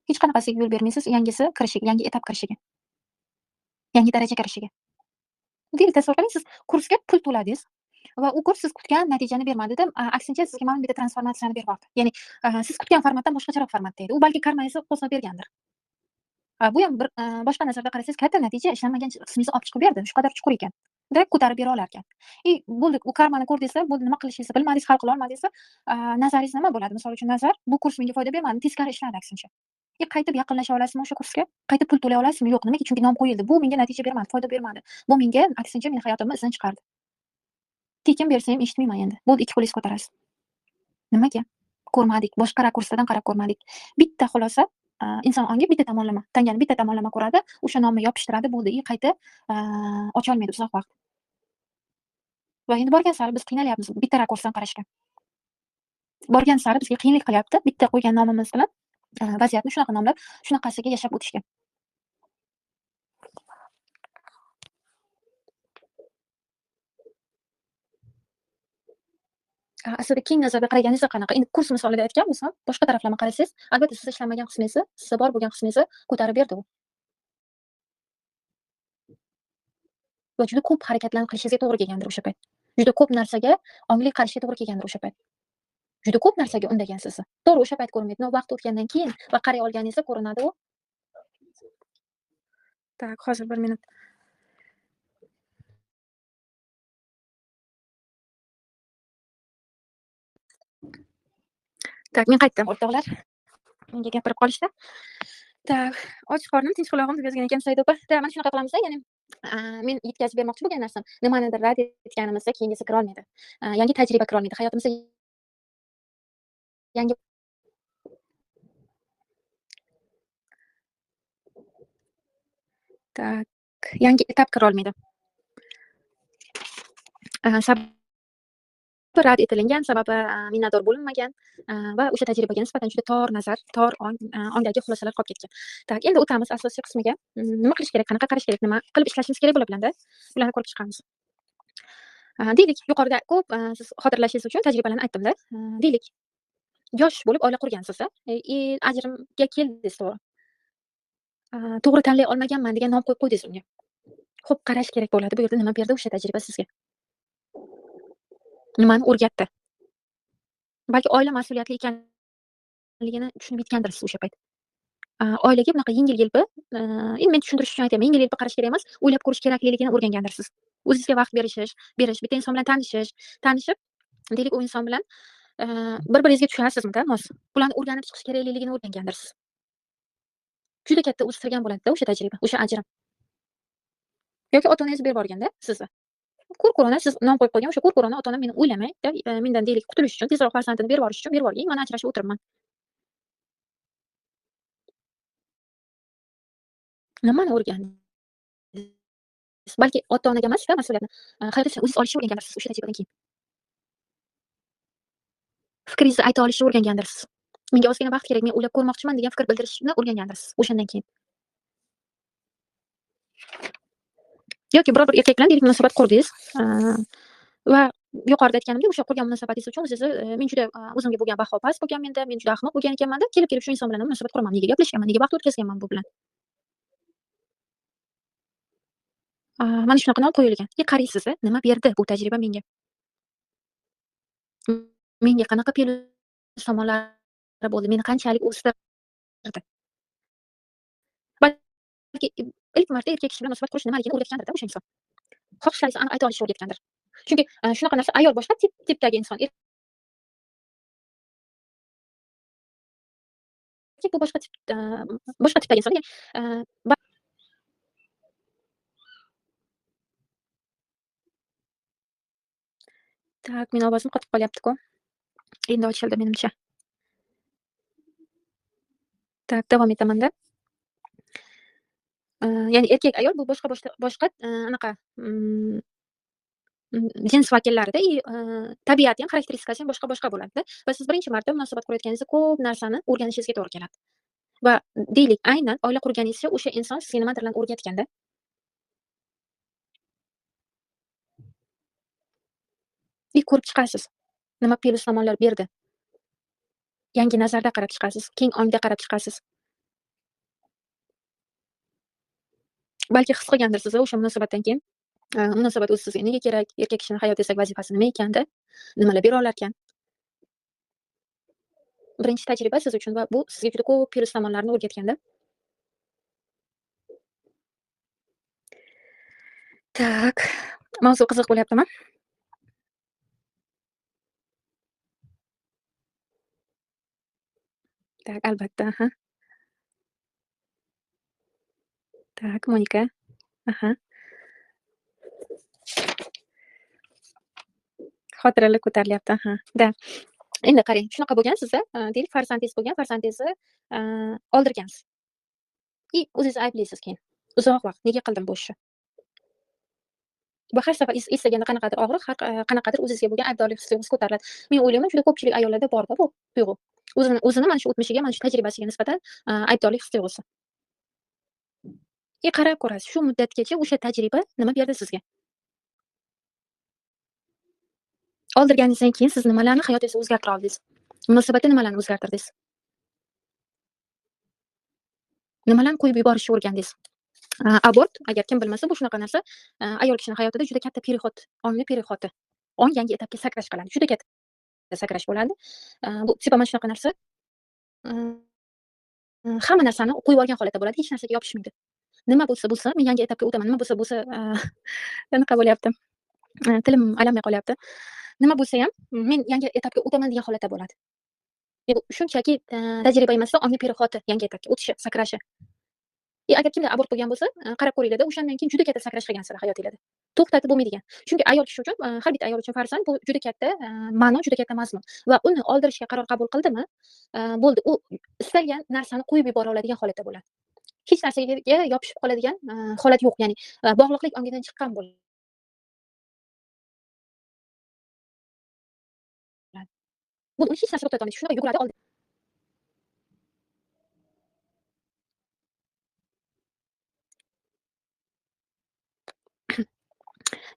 Hech qanaqasiga yo'l bermaysiz yangisi kirishiga, yangi etap kirishiga. Yangi daraja kirishiga. Deylik, tasavvur qiling, siz kursga pul to'ladingiz va u kurs siz kutgan natijani bermadi-da, aksincha sizga ma'lum bitta transformatsiyani berib yubordi. Ya'ni siz kutgan formatdan boshqacharoq formatda edi. U balki karmangizni qo'zg'ab bergandir. Bu ham bir boshqa nazarda qarasangiz katta natija, ishlanmagan qismingizni olib chiqib berdi. Shu qadar chuqur ekan. ko'tarib bera olarkan. Bo'ldi, u karmani ko'rdingizda, bo'ldi, nima qilishingizni bilmadingiz, hal qila olmadingizda, nazaringiz nima bo'ladi? Misol uchun nazar, bu kurs menga foyda bermadi, teskari ishladi aksincha. Qaytib yaqinlasha olasizmi o'sha kursga? Qaytib pul to'lay olasizmi? Yo'q. Nimaga? Chunki nom qo'yildi. Bu menga natija bermadi, foyda bermadi. Bu menga aksincha meni hayotimni izdan chiqardi. Tekin bersa ham eshitmayman endi. Bo'ldi, ikki qo'lingizni ko'tarasiz. Nimaga? Ko'rmadik, boshqa rakursdan qarab ko'rmadik. Bitta xulosa, inson ongi bitta tomonlama, tangani bitta tomonlama ko'radi, o'sha nomni yopishtiradi, bo'ldi, qayta ocholmaydi uzoq vaqt. Va endi borgan sari biz qiynalyapmiz bitta rakursdan qarashga. Borgan sari bizga qiyinlik qilyapti bitta qo'ygan nomimiz bilan vaziyatni shunaqa nomlab, shunaqasiga yashab o'tishga. Aslida keng nazarda qaraganingizda qanaqa? Endi kurs misolida aytgan bo'lsam, boshqa taraflama qarasangiz, albatta siz ishlamagan qismingizni, sizda bor bo'lgan qismingizni ko'tarib berdi u. Va juda ko'p harakatlarni qilishingizga to'g'ri kelgandir o'sha payt. Juda ko'p narsaga ongli qarashga to'g'ri kelgandir o'sha payt. Juda ko'p narsaga undagan sizni. To'g'ri, o'sha payt ko'rinmaydi. Vaqt o'tgandan keyin va qaray olganingizda ko'rinadi u. Tak, hozir 1 minut. Tak, men qaytdim o'rtoqlar. Menga gapirib qolishdi. Tak, och qornim, tinch qulog'im deb yozgan ekan Said opa. Mana shunaqa qilamiz-da, ya'ni men yetkazib bermoqchi bo'lgan narsam, nimanidir rad etganimizda keyingisi kira olmaydi. Yangi tajriba kira olmaydi. Hayotimizda yangi tak, yangi etap kira olmaydi. Sababi rad etilgan, sababi minnatdor bo'linmagan va o'sha tajribaga nisbatan juda tor nazar, tor ongdagi xulosalar qolib ketgan. Tak, endi o'tamiz asosiy qismiga. Nima qilish kerak, qanaqa qarash kerak, nima qilib ishlashimiz kerak bular bilanda. Bularni ko'rib chiqamiz. Deylik, yuqorida ko'p siz xotirlashingiz uchun tajribalarni aytdim-da. Deylik, yosh bo'lib oila qurgansiz-da, ajrimga keldingiz, to'g'ri. To'g'ri tanlay olmaganman degan nom qo'yib qo'ydingiz unga. Xo'p, qarash kerak bo'ladi. Bu yerda nima berdi o'sha tajriba sizga? Nimani o'rgatdi? Balki oila mas'uliyatli ekanligini tushunib yetgandirsiz o'sha payt. Oilaga bunaqa yengil-yelpi, endi men tushuntirish uchun aytyapman, yengil-yelpi qarash kerak emas, o'ylab ko'rish kerakligini o'rgangandirsiz. O'zingizga vaqt berish, bitta inson bilan tanishib, deylik, u inson bilan bir-biringizga tushasizmi-da, mos. Bularni o'rganib chiqish kerakligini o'rgangandirsiz. Juda katta o'stirgan bo'ladi-da o'sha tajriba, o'sha ajrim. Yoki ota-onangiz berib yuborganda sizni. Ko'r-ko'rona siz nom qo'yib qo'ygan, o'sha ko'r-ko'rona ota-onam meni o'ylamaydi, mendan deylik qutulish uchun, tezroq farzandini berib yuborish uchun berib yuborgan, mana ajrashib o'tiribman. Nimani o'rgandingiz? Balki ota-onaga emas-da mas'uliyatni, hayotda o'zingiz olishni o'rgangandirsiz o'sha tajribadan keyin. Fikringizni ayta olishni o'rgangandirsiz. Menga ozgina vaqt kerak, men o'ylab ko'rmoqchiman degan fikr bildirishni o'rgangandirsiz o'shandan keyin. Yoki biror bir erkak bilan deylik munosabat qurdingiz va yuqorida aytganimdek, o'sha qurgan munosabatingiz uchun o'zingizni men juda o'zimga bo'lgan baho past bo'lgan menda, men juda ahmoq bo'lgan ekanman-da, kelib shu inson bilan munosabat quraman, nega gaplashganman, nega vaqt o'tkazganman bu bilan. Mana shunaqa nom qo'yilgan. Qaraysiz, nima berdi bu tajriba menga? Menga qanaqa plus tomonlari bo'ldi, meni qanchalik o'stirdi. Balki ilk marta erkak kishi bilan munosabat qurish nimaligini o'rgatgandir-da o'sha inson. Xohishlaringizni aniq ayta olishni o'rgatgandir. Chunki shunaqa narsa ayol boshqa tipdagi inson, erkak bu boshqa tipdagi inson. Tak, meni ovozim qotib qolyapti-ku. Endi ochildi menimcha. Tak, davom etaman-da. Ya'ni erkak, ayol bu boshqa anaqa jins vakillarida tabiati ham, xarakteristikasi ham boshqa bo'ladi-da. Va siz birinchi marta munosabat qurayotganingizda ko'p narsani o'rganishingizga to'g'ri keladi. Va deylik, aynan oila qurganingizcha o'sha inson sizga nimadirlarni o'rgatganda. Ko'rib chiqasiz. Nima plus tomonlar berdi. Yangi nazarda qarab chiqasiz, keng ongda qarab chiqasiz. Balki his qilgandirsiz o'sha munosabatdan keyin. Munosabat o'zi sizga nega kerak? Erkak kishining hayotdagi vazifasi nima ekanda? Nimalar bera olarkan? Birinchi tajriba siz uchun va bu sizga juda ko'p plus tomonlarni o'rgatganda. Tak, mavzu qiziq bo'lyaptimi? Tak, albatta. Aha. Tak, Monika. Aha. Xotiralar ko'tarilyapti. Aha. Da. Endi qarang, shunaqa bo'lgan sizda, deylik farzandingiz bo'lgan, farzandingizni, oldirgansiz и o'zingiz ayblaysiz keyin. Uzoq vaqt nega qildim bu ishni? Va har safar eslaganda qanaqadir og'riq, qanaqadir o'zingizga bo'lgan aybdorlik his-tuyg'usi ko'tariladi. Men o'ylayman, juda ko'pchilik ayollarda borda bu tuyg'u. O'zini mana shu o'tmishiga, mana shu tajribasiga nisbatan, aybdorlik his-tuyg'usi. Qarab ko'rasiz, shu muddatgacha o'sha tajriba nima berdi sizga? Oldirganingizdan keyin siz nimalarni hayotingizda o'zgartira oldingiz? Munosabatda nimalarni o'zgartirdingiz? Nimalarni qo'yib yuborishni o'rgandingiz? Abort, agar kim bilmasa, bu shunaqa narsa, ayol kishining hayotida juda katta perexod, ongli perexodi. Ong yangi etapga sakrash qiladi. Juda katta sakrash bo'ladi. Bu tipa mana shunaqa narsa, hamma narsani qo'yib yuborgan holatda bo'ladi, hech narsaga yopishmaydi. Nima bo'lsa bo'lsin, men yangi etapga o'taman. Nima bo'lsa bo'lsa, anaqa bo'lyapti, tilim aylanmay qolyapti. Nima bo'lsa ham, men yangi etapga o'taman degan holatda bo'ladi. Bu shunchaki, tajriba emasda ongli perexodi, yangi etapga o'tishi, sakrashi. Agar kimda abort bo'lgan bo'lsa, qarab ko'ringlar-da, o'shandan keyin juda katta sakrash qilgansizlar hayotinglarda. To'xtatib bo'lmaydigan. Chunki ayol kishi uchun, har bitta ayol uchun farzand bu juda katta, ma'no, juda katta mazmun va uni oldirishga qaror qabul qildimi, bo'ldi. U istalgan narsani qo'yib yubora oladigan holatda bo'ladi. Hech narsaga yopishib qoladigan, holat yo'q. Ya'ni, bog'liqlik ongidan chiqqan bo'ladi. Bu uni hech narsa to'xtata olmaydi. Shunaqa yuguradi oldi.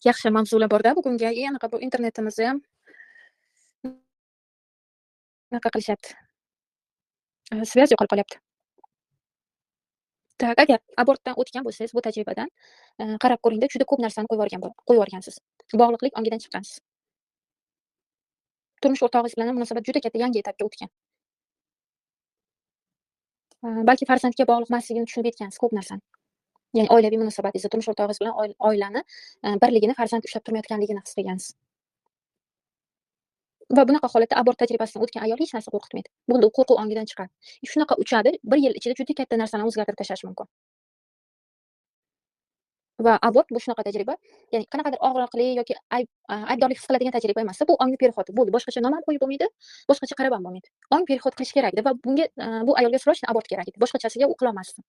Yaxshi mavzular borda bugunga. Anaqa bu internetimizda ham anaqa qilishyapti. Svязь yo'qolib qolyapti. Так, agar abortdan o'tgan bo'lsangiz, bu tajribadan, qarab ko'ringda, juda ko'p narsani qo'yib yuborgansiz. Bog'liqlik ongidan chiqqansiz. Turmush o'rtog'ingiz bilan ham munosabat juda katta yangi etapga o'tgan. Balki farzandga bog'liq emasligini tushunib yetgansiz ko'p narsani. Ya'ni oilaviy munosabatingizni, turmush o'rtog'ingiz bilan oilani, birligini, farzand ushlab turmayotganligini his qilgansiz. Va bunaqa holatda abort tajribasidan o'tgan ayol hech narsa qo'rqitmaydi. Bo'ldi, u qo'rquv ongidan chiqadi. Shunaqa uchadi, 1 yil ichida juda katta narsani o'zgartirib tashlashi mumkin. Va abort bu shunaqa tajriba, ya'ni qanaqadir og'riqli yoki aybdorlik his qiladigan tajriba emasda, bu ongli perexod. Bo'ldi, boshqacha nom ham qo'yib bo'lmaydi, boshqacha qarab ham bo'lmaydi. Ong perexod qilish kerak edi va bunga, bu ayolga срочно abort kerak edi. Boshqachasiga u qilolmasdi.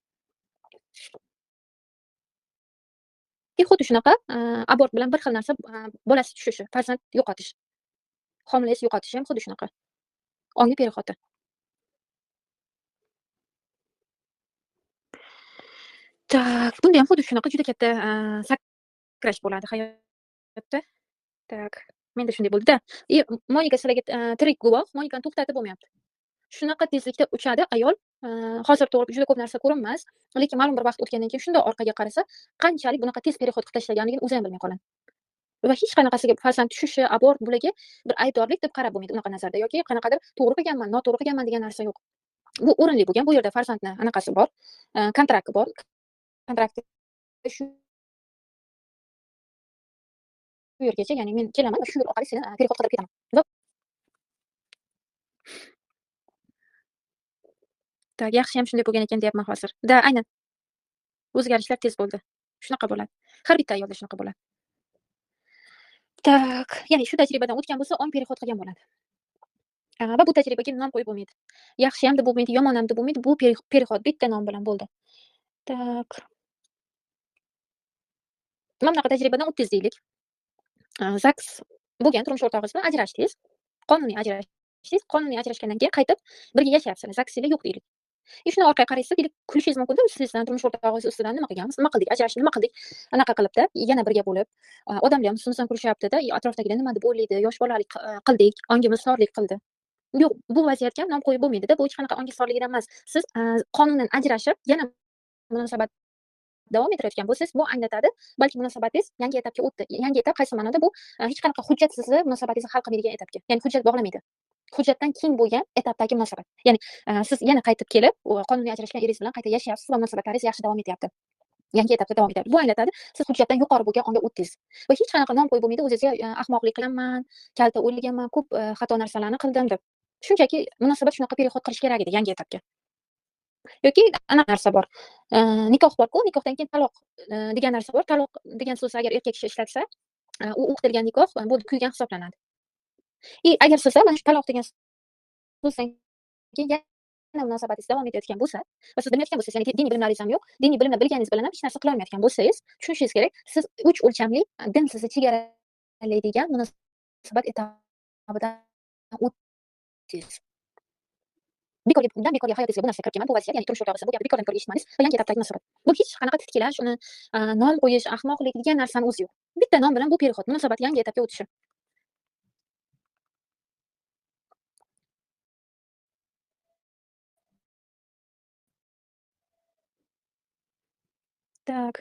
Xuddi shunaqa, abort bilan bir xil narsa, bolasi tushishi, farzand yo'qotish, homilangiz yo'qotish ham xuddi shunaqa. Ongli perexodi. Tak, bunda ham xuddi shunaqa juda katta, sakrash bo'ladi hayotda. Tak, menda shunday bo'ldi-da. Monika sizlarga, tirik guvoh, Monikani to'xtatib bo'lmayapti. Shunaqa tezlikda uchadi ayol, hozir to'g'ri juda ko'p narsa ko'rinmas, lekin ma'lum bir vaqt o'tgandan keyin shundoq orqaga qarasa, qanchalik bunaqa tez perexod qilib tashlaganligini o'zi ham bilmay qoladi. Va hech qanaqasiga farzand tushishi, abort bularga bir aybdorlik deb qarab bo'lmaydi unaqa nazarda yoki qanaqadir to'g'ri qilganman, noto'g'ri qilganman degan narsa yo'q. Bu o'rinli bo'lgan, bu yerda farzandni anaqasi bor, kontrakti bor. Kontraktda shu yergacha, ya'ni men kelaman va shu yo'l orqali seni, perexod qildirib ketaman. Va tak, yaxshiyam shunday bo'lgan ekan deyapman hozir. Da, aynan. O'zgarishlar tez bo'ldi. Shunaqa bo'ladi. Har bitta ayolda shunaqa bo'ladi. Tak, ya'ni shu tajribadan o'tgan bo'lsa, ong perexod qilgan bo'ladi. Va bu tajribaga nom qo'yib bo'lmaydi. Yaxshiyam deb bo'lmaydi, yomon ham deb bo'lmaydi. Bu perexod bitta nom bilan bo'ldi. Tak. Mana bunaqa tajribadan o'tdingiz deylik. ZAGS bo'lgan turmush o'rtog'ingiz bilan ajrashdingiz. Qonuniy ajrashdingiz. Qonuniy ajrashgandan keyin qaytib birga yashayapsizlar. ZAGSinglar yo'q deylik. Shuni orqaga qaraysiz, deylik, kulishingiz mumkin-da, sizdan turmush o'rtog'ingiz ustidan nima qilganmiz, nima qildik, ajrashib nima qildik, anaqa qilibda, yana birga bo'lib, odamlar ham ustimizdan kulishyapti-da, atrofdagilar nima deb o'ylaydi, yosh bolalik qildik, ongimiz sorlik qildi. Yo'q, bu vaziyatga ham nom qo'yib bo'lmaydi-da, bu hech qanaqa ongga sorligidan emas. Siz, qonunan ajrashib, yana munosabat davom ettirayotgan bo'lsangiz, bu anglatadi, balki munosabatingiz yangi etapga o'tdi. Yangi etap qaysi ma'noda? Bu, hech qanaqa hujjatsiz munosabatingizni hal qilmaydigan etapga, ya'ni hujjat bog'lamaydi. Hujjatdan keyin bo'lgan etapdagi munosabat. Ya'ni, siz yana qaytib kelib, qonuniy ajrashgan eringiz bilan qayta yashayapsiz va munosabatlaringiz yaxshi davom etyapti. yangi etapda davom etadi. Bu anglatadi, siz hujjatdan yuqori bo'lgan onga o'tdingiz va hech qanaqa nom qo'yib bo'lmaydi o'zingizga ahmoqlik qilaman, kalta o'ylaganman, ko'p xato narsalarni qildim deb. Shunchaki munosabat shunaqa perexod qilish kerak edi yangi etapga. Yoki anaqa narsa bor. Nikoh bor-ku, nikohdan keyin taloq degan narsa bor. Taloq degan so'zni agar erkak kishi ishlatsa, u o'qitilgan nikoh bo'ldi, kuygan hisoblanadi. Agar siz mana shu taloq degan so'zdan keyin yana munosabatingiz davom etayotgan bo'lsa va siz bilmayotgan bo'lsangiz, ya'ni diniy bilimlaringiz ham yo'q, diniy bilimni bilganingiz bilan ham hech narsa qilolmayotgan bo'lsangiz, tushunishingiz kerak, siz 3 o'lchamli din sizni chegaralaydigan munosabat etapidan o'tdingiz. Bekorga hayotingizga bu narsa kirib kelmadi, bu vasiyat, ya'ni turmush o'rtog'ingizdan bu gapni bekordan bekorga eshitmadingiz va yangi etapdagi munosabat. Bu hech qanaqa titkilash, uni nom qo'yish, ahmoqlik degan narsani o'zi yo'q. Bitta nom bilan bu perexod, munosabat yangi etapga o'tishi. Так.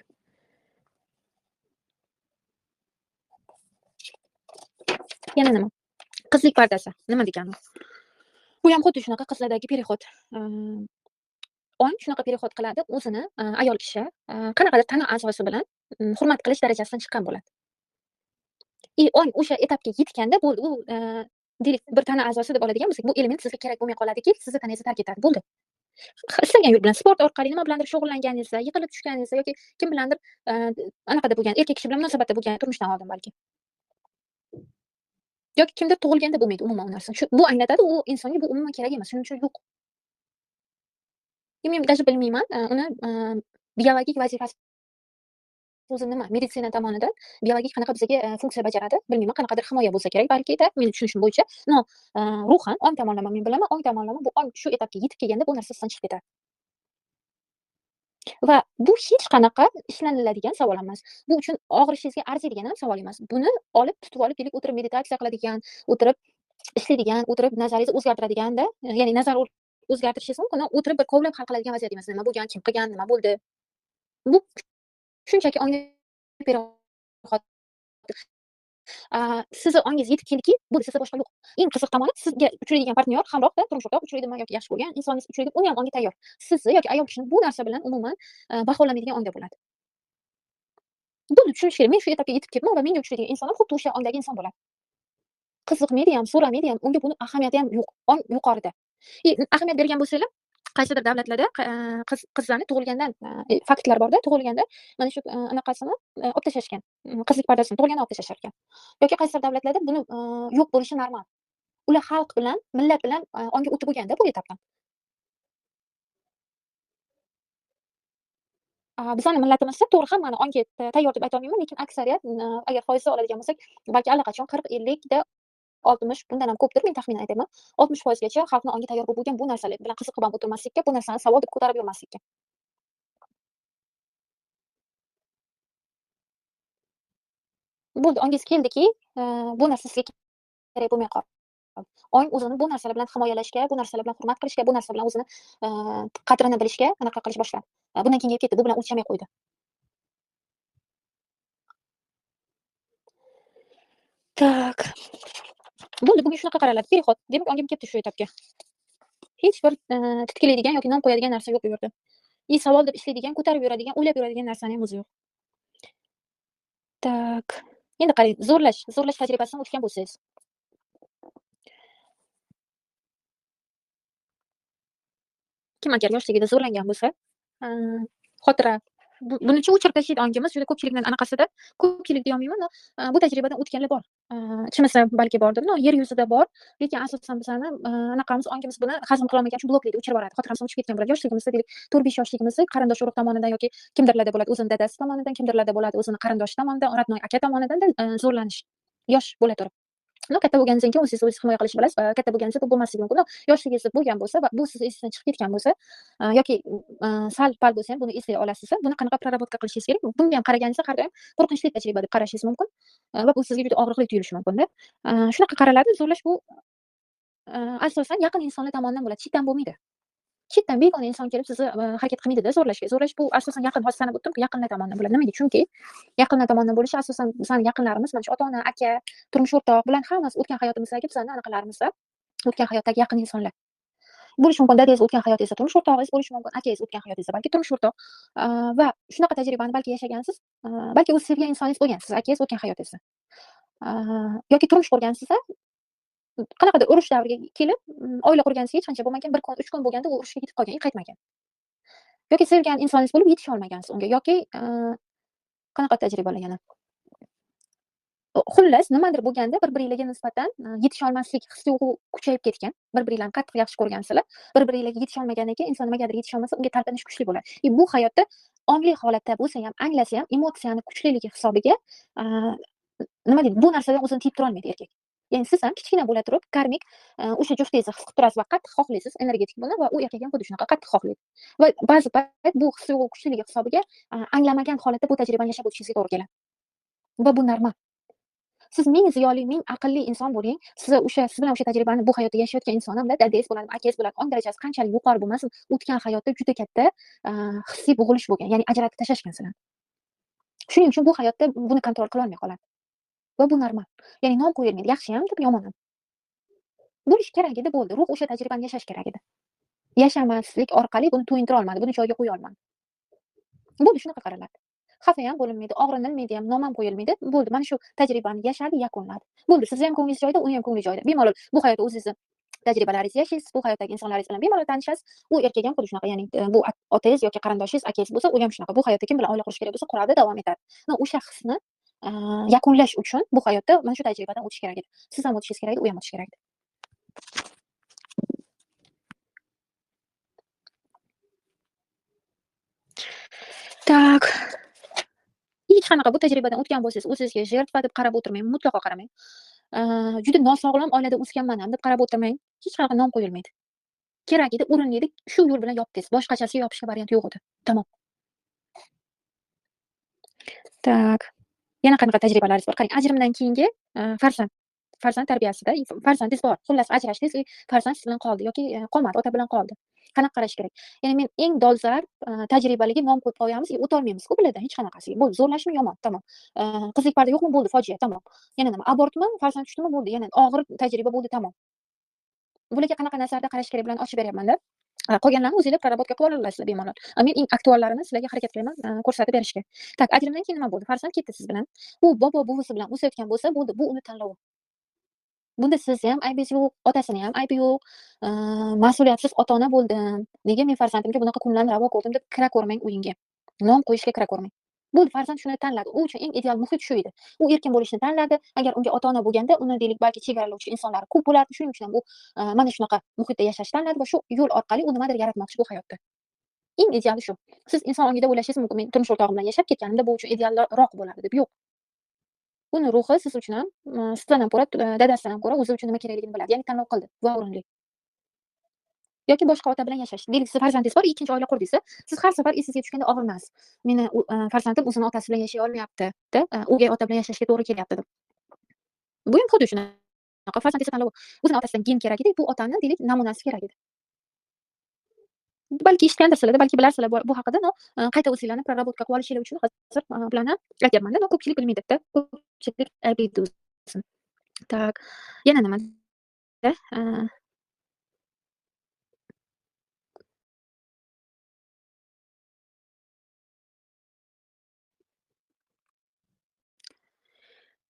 Yana nima? Qizlik pardasi. Nima degani? Bu ham xuddi shunaqa qizlardagi perexod. Ong shunaqa perexod qiladi, o'zini ayol kishi qanaqadir tana a'zosi bilan hurmat qilish darajasidan chiqqan bo'ladi. Ong o'sha etapga yetganda bo'ldi, u deylik bir tana a'zosi deb oladigan bo'lsak, bu element sizga kerak bo'lmay qoladiki, sizni tanangizni tark etadi, bo'ldi. Istagan yo'l bilan, sport orqali nima bilandir shug'ullanganingizda, yiqilib tushganingizda yoki kim bilandir anaqada bo'lgan, erkak kishi bilan munosabatda bo'lgan, turmushdan oldin balki. Yoki kimdir tug'ilganda bo'lmaydi umuman u narsa. Bu anglatadi, u insonga bu umuman kerak emas, shuning uchun yo'q. Men даже bilmayman, uni biologik vazifasi o'zi nima, meditsina tomonidan biologik qanaqa bizga funksiya bajaradi, bilmayman, qanaqadir himoya bo'lsa kerak balki-da, meni tushunishim bo'yicha. No, ruhan, ong tomonlama men bilaman, ong tomonlama bu ong shu etapga yetib kelganda bu narsa sizdan chiqib ketadi. Va bu hech qanaqa ishlaniladigan savol emas. Bu uchun og'rishingizga arziydigan ham savol emas. Buni olib tutib olib, deylik, o'tirib meditatsiya qiladigan, o'tirib ishlaydigan, o'tirib nazaringizni o'zgartiradigan-da, ya'ni nazar o'zgartirishingiz mumkin, o'tirib bir kovlab hal qiladigan vaziyat emas. Nima bo'lgan, kim qilgan, nima bo'ldi? Bu shunchaki ongni perexod. Sizni ongingiz yetib keldiki, bo'ldi, sizda boshqa yo'q. Eng qiziq tomoni, sizga uchraydigan partnyor, hamrohda, turmush o'rtog'i uchraydimi yoki yaxshi ko'rgan insoningiz uchraydi, uni ham onga tayyor. Sizni yoki ayol kishini bu narsa bilan umuman baholamaydigan ongda bo'ladi. Buni tushunish kerak. Men shu etapga yetib kelibman va menga uchraydigan inson ham xuddi o'sha ongdagi inson bo'ladi. Qiziqmaydi ham, so'ramaydi ham, unga buni ahamiyati ham yo'q. Ong yuqorida. Ahamiyat bergan bo'lsanglar, qaysidir davlatlarda qizlarni tug'ilgandan faktlar borda, tug'ilganda mana shu anaqasini olib tashlashgan. Qizlik pardasini tug'ilganda olib tashlashar ekan. Yoki qaysidir davlatlarda buni yo'q bo'lishi normal. Ular xalq bilan, millat bilan onga o'tib bo'lganda bu etapdan. Bizani millatimizda to'g'ri hammani onga tayyor deb aytolmayman, lekin aksariyat agar foizda oladigan bo'lsak, balki allaqachon 40-50 da 60 bundan ham ko'pdir, men taxminan aytaman. 60% gacha xalqni onga tayyor bo'lib bo'lgan bu narsalar bilan qiziqib ham o'tirmaslikka, bu narsani savol deb ko'tarib yurmaslikka. Bo'ldi, ongingiz keldiki, bu narsa sizga kerak bo'lmay qoldi. Ong o'zini bu narsalar bilan himoyalashga, bu narsalar bilan hurmat qilishga, bu narsa bilan o'zini qadrini bilishga anaqa qilish boshladi. Bundan keyin ketdi, bu bilan o'lchamay qo'ydi. Так. Bo'ldi, bunga shunaqa qaraladi. Perexod. Demak, ongim ketdi shu etapga. Hech bir titkilaydigan yoki nom qo'yadigan narsa yo'q bu yerda. Savol deb ishlaydigan, ko'tarib yuradigan, o'ylab yuradigan narsani ham o'zi yo'q. Так. Endi qarang, zo'rlash tajribasidan o'tgan bo'lsangiz. Kim agar yoshligida zo'rlangan bo'lsa, xotira bunichi o'chirib tashlaydi ongimiz, juda ko'pchilikning anaqasida, ko'pchilik deyolmayman, bu tajribadan o'tganlar bor. Ichimizda balki bordir, yer yuzida bor, lekin asosan bizani anaqamiz, ongimiz buni hazm qilolmagan uchun bloklaydi, o'chirib yuboradi, xotiramiz o'chib ketgan bo'ladi. Yoshligimizda, deylik, 4-5 yoshligimizda qarindosh urug' tomonidan yoki kimdirlarda bo'ladi, o'zini dadasi tomonidan, kimdirlarda bo'ladi, o'zini qarindoshi tomonidan, родной aka tomonidan zo'rlanish. Yosh bo'la turib. Katta bo'lganingizdan keyin o'zingizni himoya qilishni bilasiz. Katta bo'lganingizda bu bo'lmasligi mumkin. Yoshligingizda bo'lgan bo'lsa va bu sizni esingizdan chiqib ketgan bo'lsa, yoki sal-pal bo'lsa ham buni eslay olasiz. Buni qanaqa prarabotka qilishingiz kerak? Bunga ham qaraganingizda har doim qo'rqinchli tajriba deb qarashingiz mumkin va bu sizga juda og'riqli tuyulishi mumkin-da. Shunaqa qaraladi. Zo'rlash bu asosan yaqin insonlar tomonidan bo'ladi, chetdan bo'lmaydi. Chetdan begona inson kelib sizni harakat qilmaydi-da zo'rlashga. Zo'rlash bu asosan yaqin, hozir sanab o'tdim, yaqinlar tomonidan bo'ladi. Nimaga? Chunki yaqinlar tomonidan bo'lishi asosan bizning yaqinlarimiz, mana shu ota-ona, aka, turmush o'rtoq bilan hammasi o'tgan hayotimizdagi bizning anaqalarimiz, o'tgan hayotdagi yaqin insonlar. Bo'lishi mumkin dadangiz o'tgan hayotingizda turmush o'rtog'ingiz, bo'lishi mumkin akangiz o'tgan hayotingizda balki turmush o'rtoq, va shunaqa tajribani balki yashagansiz, balki o'zi sevgan insoningiz bo'lgan siz akangiz o'tgan hayotingizda. Yoki turmush qurgansiz-a, qanaqadir urush davriga kelib, oila qurganingizga hech qancha bo'lmagan 1 kun, 3 kun bo'lganda u urushga ketib qolgan, qaytmagan. Yoki sevgan insoningiz bo'lib yetisholmagansiz unga yoki, qanaqa tajribalar yana? Xullas, nimadir bo'lganda bir-biringlarga nisbatan, yetisholmaslik his-tuyg'u kuchayib ketgan. Bir-biringlarni qattiq yaxshi ko'rgansizlar. Bir-biringlarga yetisholmagandan keyin inson nimagadir yetisholmasa, unga talpinish kuchli bo'ladi. Bu hayotda ongli holatda bo'lsa ham, anglasa ham, emotsiyani kuchliligi hisobiga, nima deydi, bu narsadan o'zini tiyib turolmaydi erkak. Ya'ni siz ham kichkina bo'la turib, karmik, o'sha juftingizni his qilib turasiz va qattiq xohlaysiz energetik bo'lib va u erkak ham xuddi shunaqa qattiq xohlaydi. Va ba'zi payt bu his-tuyg'u kuchliligi hisobiga, anglamagan holatda bu tajribani yashab o'tishingizga to'g'ri keladi. Va bu normal. Siz ming ziyoli, ming aqlli inson bo'ling, siz bilan o'sha tajribani bu hayotda yashayotgan inson ham dadangiz bo'ladimi, akangiz bo'ladimi, ong darajasi qanchalik yuqori bo'lmasin, o'tgan hayotda juda katta, hissiy bo'g'ilish bo'lgan, ya'ni ajratib tashlashgan sizlarni. Shuning uchun bu hayotda buni kontrol qilolmay qoladi. Va bu normal. Ya'ni nom qo'yilmaydi, yaxshi ham deb, yomon ham. Bo'lishi kerak edi, bo'ldi. Ruh o'sha tajribani yashash kerak edi. Yashamaslik orqali buni to'yintira olmadi, buni joyiga qo'ya olmadi. Bo'ldi, shunaqa qaraladi. Xafa ham bo'linmaydi, og'rinilmaydi ham, nom ham qo'yilmaydi. Bo'ldi, mana shu tajribani yashadi, yakunladi. Bo'ldi, sizni ham ko'nglingiz joyida, uni ham ko'ngli joyida. Bemalol bu hayotda o'zingizni tajribalaringizni yashaysiz, bu hayotdagi insonlaringiz bilan bemalol tanishasiz. U erkak ham xuddi shunaqa, ya'ni bu otangiz yoki qarindoshingiz, akangiz bo'lsa, u ham shunaqa. Bu hayotda kim bilan oila qurish kerak bo'lsa, quradi, davom etadi. O'sha hisni yakunlash uchun bu hayotda mana shu tajribadan o'tish kerak edi. Siz ham o'tishingiz kerak edi, u ham o'tishi kerak edi. Tak. Hech qanaqa bu tajribadan o'tgan bo'lsangiz, o'zingizga jertva deb qarab o'tirmang, mutlaqo qaramang. Juda nosog'lom oilada o'sganman ham deb qarab o'tirmang. Hech qanaqa nom qo'yilmaydi. Kerak edi, o'rinli edi, shu yo'l bilan yopdingiz. Boshqachasiga yopishga variant yo'q edi. Tamom. Tak. Yana qanaqa tajribalaringiz bor? Qarang, ajrimdan keyingi farzand tarbiyasida farzandingiz bor. Xullas ajrashdingiz, farzand siz bilan qoldi yoki qolmadi, ota bilan qoldi. Qanaqa qarash kerak? Ya'ni men eng dolzarb, tajribaliga nom qo'yib qo'yamiz, o'tolmaymiz-ku bulardan hech qanaqasiga. Bo'ldi, zo'rlashmi? Yomon, tamom. Qizlik parda yo'qmi? Bo'ldi, fojia, tamom. Yana nima? Abortmi? Farzand tushdimi? Bo'ldi, yana og'ir tajriba bo'ldi, tamom. Bularga qanaqa nazarda qarash kerak bilan ochib beryapman-da. Qolganlarini o'zinglar prоработка qilib olasizlar bemalol. Men eng aktuallarini sizlarga harakat qilaman ko'rsatib berishga. Tak, ajrimdan keyin nima bo'ldi? Farzand ketdi siz bilan. U bobo buvisi bilan o'sayotgan bo'lsa, bo'ldi, bu uni tanlovi. Bunda sizni ham aybingiz yo'q, otasini ham aybi yo'q. Mas'uliyatsiz ota-ona bo'ldim. Nega men farzandimga bunaqa kunlarni ravo ko'rdim deb kira ko'rmang uyingga. Nom qo'yishga kira ko'rmang. Bo'ldi, farzand shuni tanladi. U uchun eng ideal muhit shu edi. U erkin bo'lishni tanladi. Agar unga ota-ona bo'lganda, uni deylik balki chegaralovchi insonlari ko'p bo'lardi. Shuning uchun ham u mana shunaqa muhitda yashashni tanladi va shu yo'l orqali u nimadir yaratmoqchi bu hayotda. Eng ideali shu. Siz inson ongida o'ylashingiz mumkin, men turmush o'rtog'im bilan yashab ketganimda bu uchun idealroq bo'lardi deb. Yo'q. Uni ruhi siz uchun ham, sizdan ham ko'ra, dadasidan ham ko'ra o'zi uchun nima kerakligini biladi. Ya'ni tanlov qildi va o'rinli. Yoki boshqa ota bilan yashash. Deylik, siz farzandingiz bor, ikkinchi oila qurdingiz. Siz har safar esingizga tushganda og'rinasiz. Meni farzandim o'zini otasi bilan yashay olmayapti, deb, o'gay ota bilan yashashga to'g'ri kelyapti deb. Bu ham xuddi shunaqa. Farzandingiz tanlovi. O'zini otasidan gen kerak edi, bu otani deylik namunasi kerak edi. Balki eshitgandirsizlar, balki bilarsizlar bu haqida, qayta o'zinglarni prоработка qilib olishinglar uchun hozir bularni aytyapman-da, ko'pchilik bilmaydi-da. Ko'pchilik ayblaydi o'zini. Tak. Yana nima?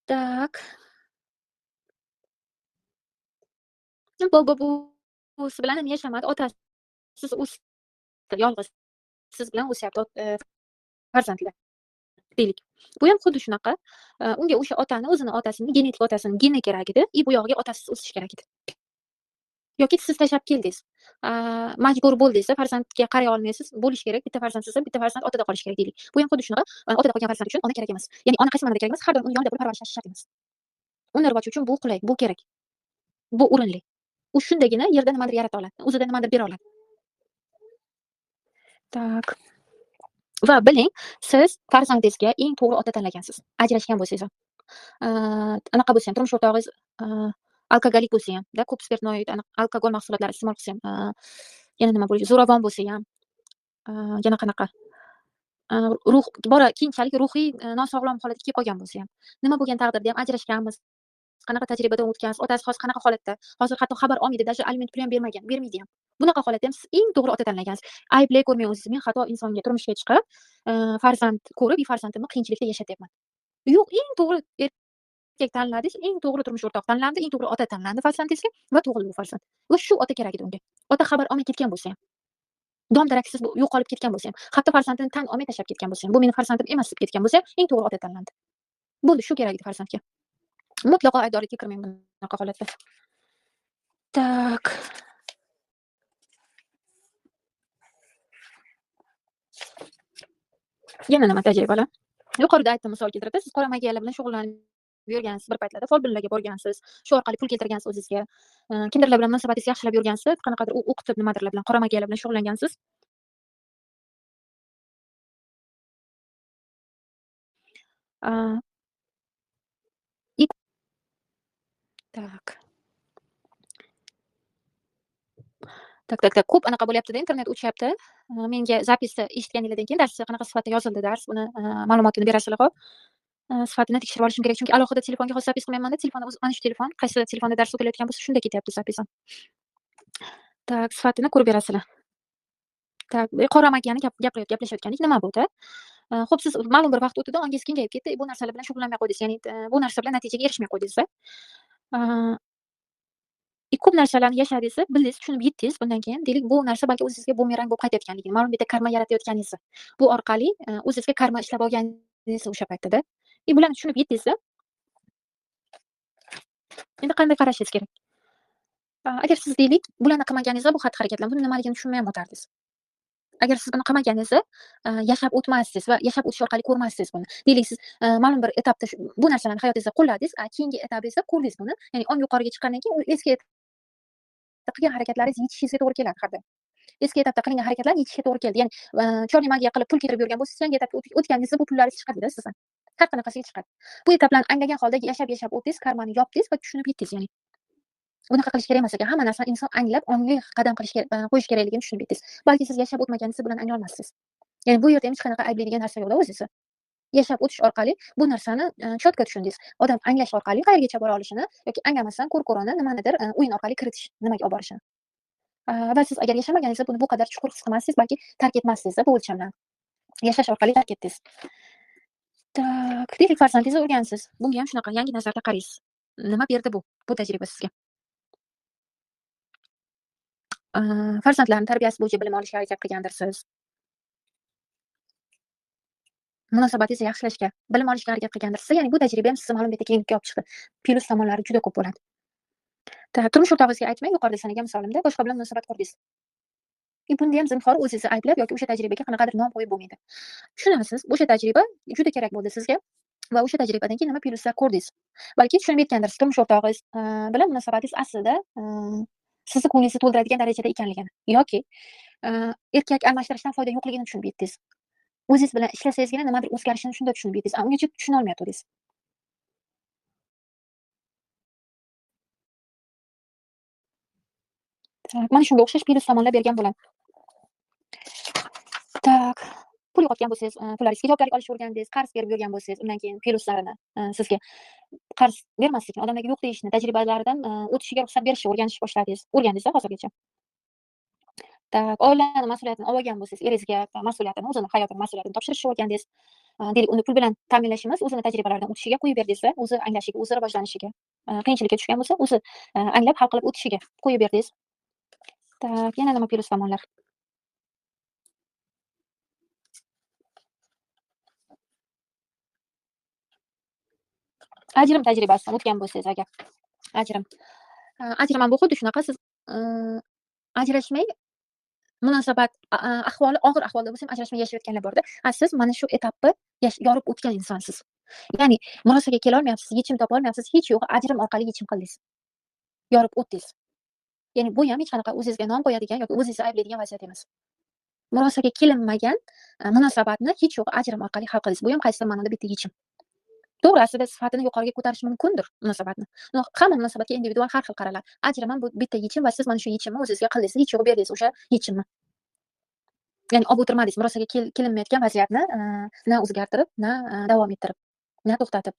Tak. Buvisi bilan ham yashamadi, otasiz o'sdi, yolg'iz. Siz bilan o'syapti farzandlar deylik. Bu ham xuddi shunaqa. Unga o'sha otani, o'zini otasini, genetik otasini geni kerak edi, bu yog'iga otasiz o'sish kerak edi. Yoki siz tashlab keldingiz. Majbur bo'ldingiz, farzandga qaray olmaysiz, bo'lish kerak. Bitta farzandsiz, bitta farzand otada qolishi kerak deylik. Bu ham xuddi shunaqa. Otada qolgan farzand uchun ona kerak emas. Ya'ni ona qaysi ma'noda kerak emas? Har doim uni yonida bo'lib parvarishlash shart emas. Uni rivoji uchun bu qulay, bu kerak. Bu o'rinli. U shundagina yerda nimadir yarata oladi, o'zida nimadir bera oladi. Tak. Va biling, siz farzandingizga eng to'g'ri ota tanlagansiz. Ajrashgan bo'lsangiz ham. Anaqa bo'lsa ham, turmush o'rtog'ingiz alkogolik bo'lsa ham, ko'p spirtnoy, alkogol mahsulotlari iste'mol qilsa ham, yana nima bo'lishi, zo'ravon bo'lsa ham, yana qanaqa keyinchalik ruhiy nosog'lom holatga kelib qolgan bo'lsa ham, nima bo'lgan taqdirda ham ajrashganmiz, qanaqa tajribadan o'tgansiz, otasi hozir qanaqa holatda, hozir hatto xabar olmaydi, даже aliment puli ham bermaydi ham. Bunaqa holatda ham siz eng to'g'ri ota tanlagansiz. Ayblay ko'rmang o'zingizni. Men xato insonga turmushga chiqib, farzand ko'rib, farzandimni qiyinchilikda yashatyapman. Yo'q, eng to'g'ri erkak tanladingiz, eng to'g'ri turmush o'rtoq tanlandi, eng to'g'ri ota tanlandi farzandingizga va tug'ildi bu farzand. Va shu ota kerak edi unga. Ota xabar olmay ketgan bo'lsa ham, dom-daraksiz yo'qolib ketgan bo'lsa ham, hatto farzandini tan olmay tashlab ketgan bo'lsa ham, bu meni farzandim emas deb ketgan bo'lsa ham, eng to'g'ri ota tanlandi. Bo'ldi, shu kerak edi farzandga. Mutlaqo aybdorlikka kirmang bunaqa holatda. Tak. Yana nima tajribalar? Yuqorida aytdim misol keltirib, siz qora magiyalar bilan shug'ullanib yurgansiz bir paytlarda, folbinlarga borgansiz, shu orqali pul keltirgansiz o'zingizga. Kimdirlar bilan munosabatingizni yaxshilab yurgansiz, qanaqadir o'qitib nimadirlar bilan qora magiyalar bilan shug'ullangansiz. А, и так. Tak. Ko'p anaqa bo'lyapti-da, internet o'chyapti. Menga zapisni eshitganinglardan keyin darsda qanaqa sifatda yozildi dars, buni ma'lumotini berasizlar hop. Sifatini tekshirib olishim kerak, chunki alohida telefonga xos zapis qilmayman-da, telefonim o'zi mana shu telefon, qaysi telefonda dars o'tilayotgan bo'lsa, shunda ketyapti zapis ham. Tak, sifatini ko'rib berasizlar. Tak, qora magiyani gaplashayotgandik, nima bo'ldi? Xo'p, siz ma'lum bir vaqt o'tdi-da, ongingiz kengayib ketdi, bu narsalar bilan shug'ullanmay qo'ydingiz, ya'ni bu narsa bilan natijaga erishmay qo'ydingiz-da. Ko'p narsalarni yashadingiz, bildingiz, tushunib yetdingiz bundan keyin. Deylik, bu narsa balki o'zingizga bumerang bo'lib qaytayotganligini, ma'lum bitta karma yaratayotganingizni, bu orqali o'zingizga karma ishlab olganingizni o'sha paytda-da. Bularni tushunib yetdingiz-da. Endi qanday qarashingiz kerak? Agar siz deylik, bularni qilmaganingizda bu xatti-harakatlar, buni nimaligini tushunmay ham o'tardingiz. Agar siz buni qilmaganingizda, yashab o'tmasdingiz va yashab o'tish orqali ko'rmasdingiz buni. Deylik, siz ma'lum bir etapda bu narsalarni hayotingizda qo'lladingiz, keyingi etapingizda ko'rdingiz buni. Ya'ni ong yuqoriga chiqqandan keyin u eski qilgan harakatlaringiz yetishingizga to'g'ri keladi har doim. Eski etapda qilingan harakatlar yetishga to'g'ri keldi. Ya'ni chorli magiya qilib pul keltirib yurgan bo'lsangiz, yangi etapga o'tganingizda bu pullaringiz chiqadi-da sizdan. Har qanaqasiga chiqadi. Bu etaplarni anglagan holda yashab o'tdingiz, karmani yopdingiz va tushunib yetdingiz. Ya'ni unaqa qilish kerak emas ekan. Hamma narsani inson anglab, ongli qadam qo'yish kerakligini tushunib yetdingiz. Balki siz yashab o'tmaganingizda bularni anglay olmassiz. Ya'ni bu yerda ham hech qanaqa ayblaydigan narsa yo'q-da o'zingizni. Yashab o'tish orqali bu narsani cho'tka tushundingiz. Odam anglash orqali qayergacha bora olishini yoki anglamasdan ko'r-ko'rona nimanidir o'yin orqali kiritish nimaga olib borishini. Va siz agar yashamaganingizda buni bu qadar chuqur his qilmassiz, balki tark etmassiz-da bu o'lchamdan. Yashash orqali tark etdingiz. Tak, deylik, farzandingizni urgansiz. Bunga ham shunaqa yangi nazarda qaraysiz. Nima berdi bu tajriba sizga? Farzandlarni tarbiyasi bo'yicha bilim olishga harakat qilgandirsiz. Munosabatingizni yaxshilashga, bilim olishga harakat qilgandirsiz. Ya'ni bu tajriba ham sizni ma'lum bitta kenglikka olib chiqdi. Plyus tomonlari juda ko'p bo'ladi. Turmush o'rtog'ingizga aytmang, yuqorida sanagan misolimda boshqa bilan munosabat qurdingiz. Bunda ham zinhor o'zingizni ayblab yoki o'sha tajribaga qanaqadir nom qo'yib bo'lmaydi. Tushunasiz, o'sha tajriba juda kerak bo'ldi sizga va o'sha tajribadan keyin nima plyuslar ko'rdingiz. Balki tushunib yetgandirsiz, turmush o'rtog'ingiz bilan munosabatingiz aslida sizni ko'nglingizni to'ldiradigan darajada ekanligini yoki erkak almashtirishdan foyda yo'qligini tushunib yetdingiz. O'zingiz bilan ishlasangizgina nimadir o'zgarishini shunda tushunib yetdingiz. Ungacha tushuna olmayotgandingiz. Mana shunga o'xshash plyus tomonlar bergan bo'ladi. Tak. Pul yo'qotgan bo'lsangiz, pullaringizga javobgarlik olishga o'rgandingiz, qarz berib yurgan bo'lsangiz, undan keyin plyuslarini sizga qarz bermaslikni, odamlarga yo'q deyishni, tajribalaridan o'tishiga ruxsat berishni o'rgandingiz-da hozirgacha. Tak, oilani mas'uliyatini olgan bo'lsangiz, eringizga mas'uliyatini, o'zini hayotini mas'uliyatini topshirishni o'rgandingiz. Deylik, uni pul bilan ta'minlashimiz o'zini tajribalaridan o'tishiga qo'yib berdingiz-da, o'zi anglashiga, o'zi rivojlanishiga, qiyinchilikka tushgan bo'lsa, o'zi anglab hal qilib o'tishiga qo'yib berdingiz. Tak, yana nima plyus tomonlar? Ajrim tajribasidan o'tgan bo'lsangiz agar. Ajrim. Ajrim ham bu xuddi shunaqa, siz ajrashmay munosabat ahvoli og'ir ahvolda bo'lsa ham ajrashmay yashayotganlar borda. Siz mana shu etapni yorib o'tgan insonsiz. Ya'ni murosaga kela olmayapsiz, yechim topa olmayapsiz, hech yo'g'i ajrim orqali yechim qildingiz. Yorib o'tdingiz. Ya'ni bu ham hech qanaqa o'zingizga nom qo'yadigan yoki o'zingizni ayblaydigan vaziyat emas. Murosaga kelinmagan munosabatni hech yo'g'i ajrim orqali hal qildingiz. Bu ham qaysidir ma'noda bitta yechim. To'g'ri, aslida sifatini yuqoriga ko'tarish mumkindir munosabatni. Hamma munosabatga individual har xil qaraladi. Ajrim ham bu bitta yechim va siz mana shu yechimni o'zingizga qildingiz, hech yo'g'i berdingiz o'sha yechimni. Ya'ni olib o'tirmadingiz, murosaga kelinmayotgan vaziyatni na o'zgartirib, na davom ettirib, na to'xtatib.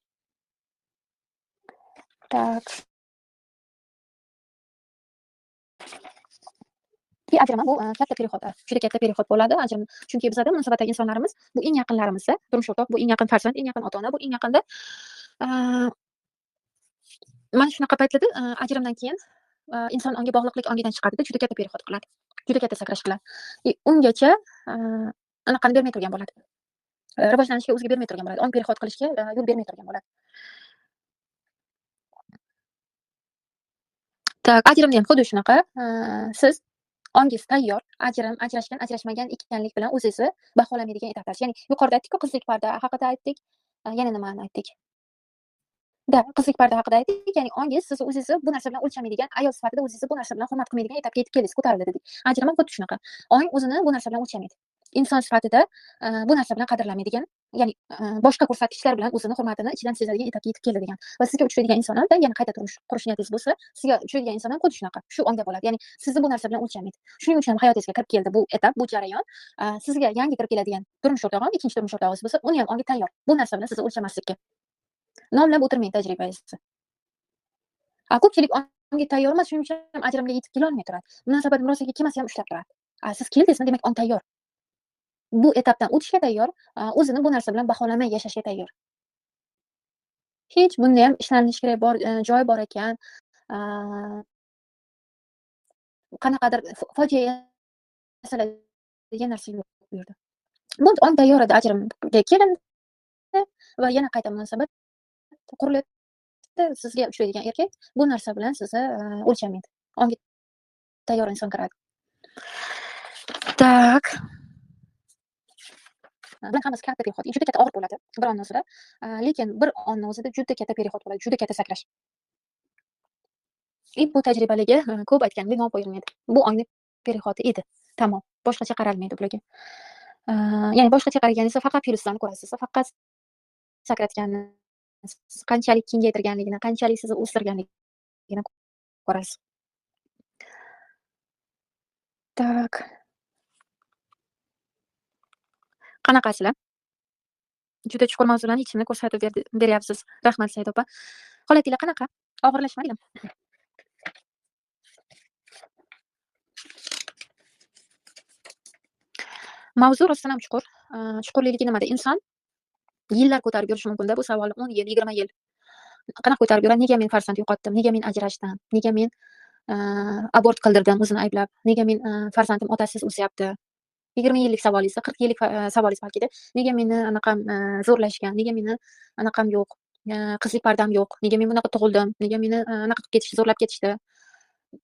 Tak. Ajrim bu katta perexod, juda katta perexod bo'ladi ajrim. Chunki bizada munosabatdagi insonlarimiz bu eng yaqinlarimiz-da, turmush o'rtoq, bu eng yaqin farzand, eng yaqin ota-ona, bu eng yaqinda mana shunaqa paytlarda ajrimdan keyin inson ongi bog'liqlik ongidan chiqadida juda katta perexod qiladi. Juda katta sakrash qiladi. Ungacha anaqani bermay turgan bo'ladi. Rivojlanishga o'ziga bermay turgan bo'ladi. Ong perexod qilishga yo'l bermay turgan bo'ladi. Tak, ajrimda ham xuddi shunaqa. Siz ongiz tayyor, ajrashgan, ajrashmagan ekanlik bilan o'zingizni baholamaydigan etapdasiz. Ya'ni yuqorida aytdik-ku, qizlik parda haqida aytdik. Yana nimani aytdik? Qizlik parda haqida aytdik. Ya'ni ongiz sizni o'zingizni bu narsa bilan o'lchamaydigan, ayol sifatida o'zingizni bu narsa bilan hurmat qilmaydigan etapga yetib keldingiz, ko'tarildi dedik. Ajrim ham xuddi shunaqa. Ong o'zini bu narsa bilan o'lchamaydi. Inson sifatida bu narsa bilan qadrlanmaydigan, ya'ni boshqa ko'rsatkichlar bilan o'zini hurmatini ichidan sezadigan etapga yetib keldi degan. Va sizga uchraydigan inson ham yana qayta turmush qurish niyatingiz bo'lsa, sizga uchraydigan inson ham xuddi shunaqa, shu ongda bo'ladi. Ya'ni sizni bu narsa bilan o'lchamaydi. Shuning uchun ham hayotingizga kirib keldi bu etap, bu jarayon. Sizga yangi kirib keladigan turmush o'rtog'i, ikkinchi turmush o'rtog'ingiz bo'lsa, uni ham ongi tayyor. Bu narsa bilan sizni o'lchamaslikka. Nomlab o'tirmang tajribangizni. Ko'pchilik ongi tayyor emas, shuning uchun ham ajrimga yetib kelolmay turadi. Munosabat murosaga kelmasa ham ushlab turadi. Siz keldingizmi, demak ong tayyor. Bu etapdan o'tishga tayyor, o'zini bu narsa bilan baholamay yashashga tayyor. Hech bunda ham ishlanilishi kerak joy bor ekan. Qanaqadir fojia yasaladigan narsa yo'q bu yerda. Bu ong tayyor edi, ajrimga kelindi va yana qayta munosabat qurilyapti. Sizga uchraydigan erkak bu narsa bilan sizni o'lchamaydi. Ongi tayyor inson kiradi. Tak. Bular hammasi katta perexod. Juda katta og'ir bo'ladi bir onni o'zida. Lekin bir onni o'zida juda katta perexod bo'ladi, juda katta sakrash. Bu tajribalarga ko'p aytganda nom qo'yilmaydi. Bu ongni perexodi edi. Tamom. Boshqacha qaralmaydi bularga. Ya'ni boshqacha qaraganingizda faqat plyuslarni ko'rasiz. Faqat sakratganingiz, qanchalik kengaytirganligini, qanchalik sizni o'stirganligini ko'rasiz. Tak. Qanaqasizlar? Juda chuqur mavzularni ichimda ko'rsatib beryapsiz. Rahmat Saida opa. Holatinglar qanaqa? Og'irlashmadingmi? Mavzu rostdan ham chuqur. Chuqurligi nimada? Inson yillar ko'tarib yurishi mumkin-da bu savolni. 10 yil, 20 yil. Qanaqa ko'tarib yuradi? Nega men farzand yo'qotdim? Nega men ajrashdim? Nega men abort qildirdim o'zini ayblab? Nega men farzandim otasiz o'syapti? 20 yillik savolingiz, 40 yillik savolingiz balkida. Nega meni anaqam zo'rlashgan? Nega meni anaqam yo'q? Qizlik pardam yo'q? Nega men bunaqa tug'ildim? Nega meni anaqa qilib ketishdi, zo'rlab ketishdi?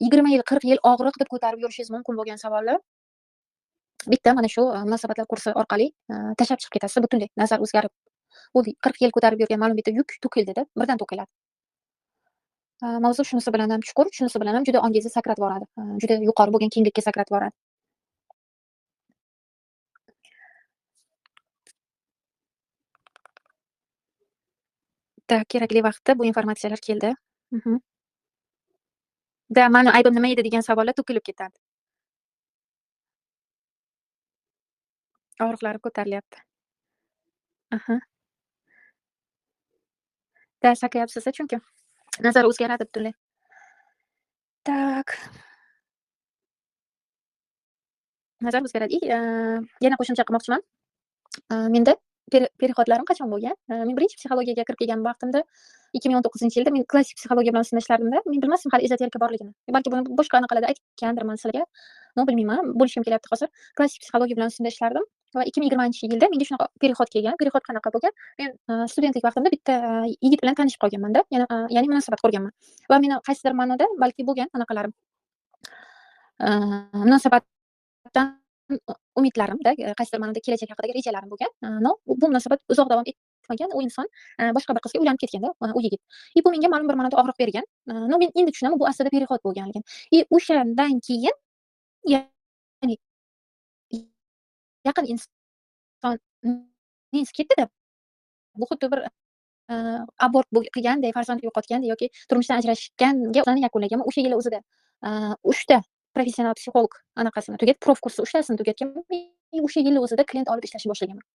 20 yil, 40 yil og'riq deb ko'tarib yurishingiz mumkin bo'lgan savollar bitta mana shu munosabatlar kursi orqali tashlab chiqib ketasiz, butunlay nazar o'zgarib. Bu 40 yil ko'tarib yurgan ma'lum bitta yuk to'kildida, birdan to'kiladi. Mavzu shunisi bilan ham chuqur, shunisi bilan ham juda ongingizni sakratib yuboradi. Juda yuqori bo'lgan kenglikka sakratib yuboradi. Kerakli vaqtda bu informatsiyalar keldi. Mani aybim nima edi degan savollar to'kilib ketadi. Og'riqlari ko'tarilyapti. Sakayapsiz chunki nazar o'zgaradi butunlay. Tak. Nazar o'zgaradi. Yana qo'shimcha qilmoqchiman. Menda perehodlarim qachon bo'lgan? Men birinchi psixologiyaga kirib kelgan vaqtimda 2019-yilda men klassik psixologiya bilan ustida ishlardim-da. Men bilmasdim hali ezoterika borligini. Balki buni boshqa anaqalarda aytgandirman sizlarga. Bilmayman. Bo'lishim kelyapti hozir. Klassik psixologiya bilan ustida ishlardim va 2020-yilda menga shunaqa perexod kelgan. Perexod qanaqa bo'lgan? Men studentlik vaqtimda bitta yigit bilan tanishib qolganman-da. Ya'ni munosabat qurganman. Va meni qaysidir ma'noda balki bo'lgan anaqalarim. Munosabatdan umidlarimda, qaysidir ma'noda kelajak haqidagi rejalarim bo'lgan. Bu munosabat uzoq davom etmagan. U inson boshqa bir qizga uylanib ketganda, u yigit. Bu menga ma'lum bir ma'noda og'riq bergan. Men endi tushunaman bu aslida perexod bo'lganligini. O'shandan keyin ya'ni yaqin insonningiz ketdi-da. Bu xuddi bir abort qilganday, farzand yo'qotganday yoki turmushdan ajrashganga o'zini yakunlagan. O'sha yil o'zida 3 ta professional psixolog anaqasini tugatib, prof kursi 3 tasini tugatganman. O'sha yil o'zida klient olib ishlashni boshlaganman.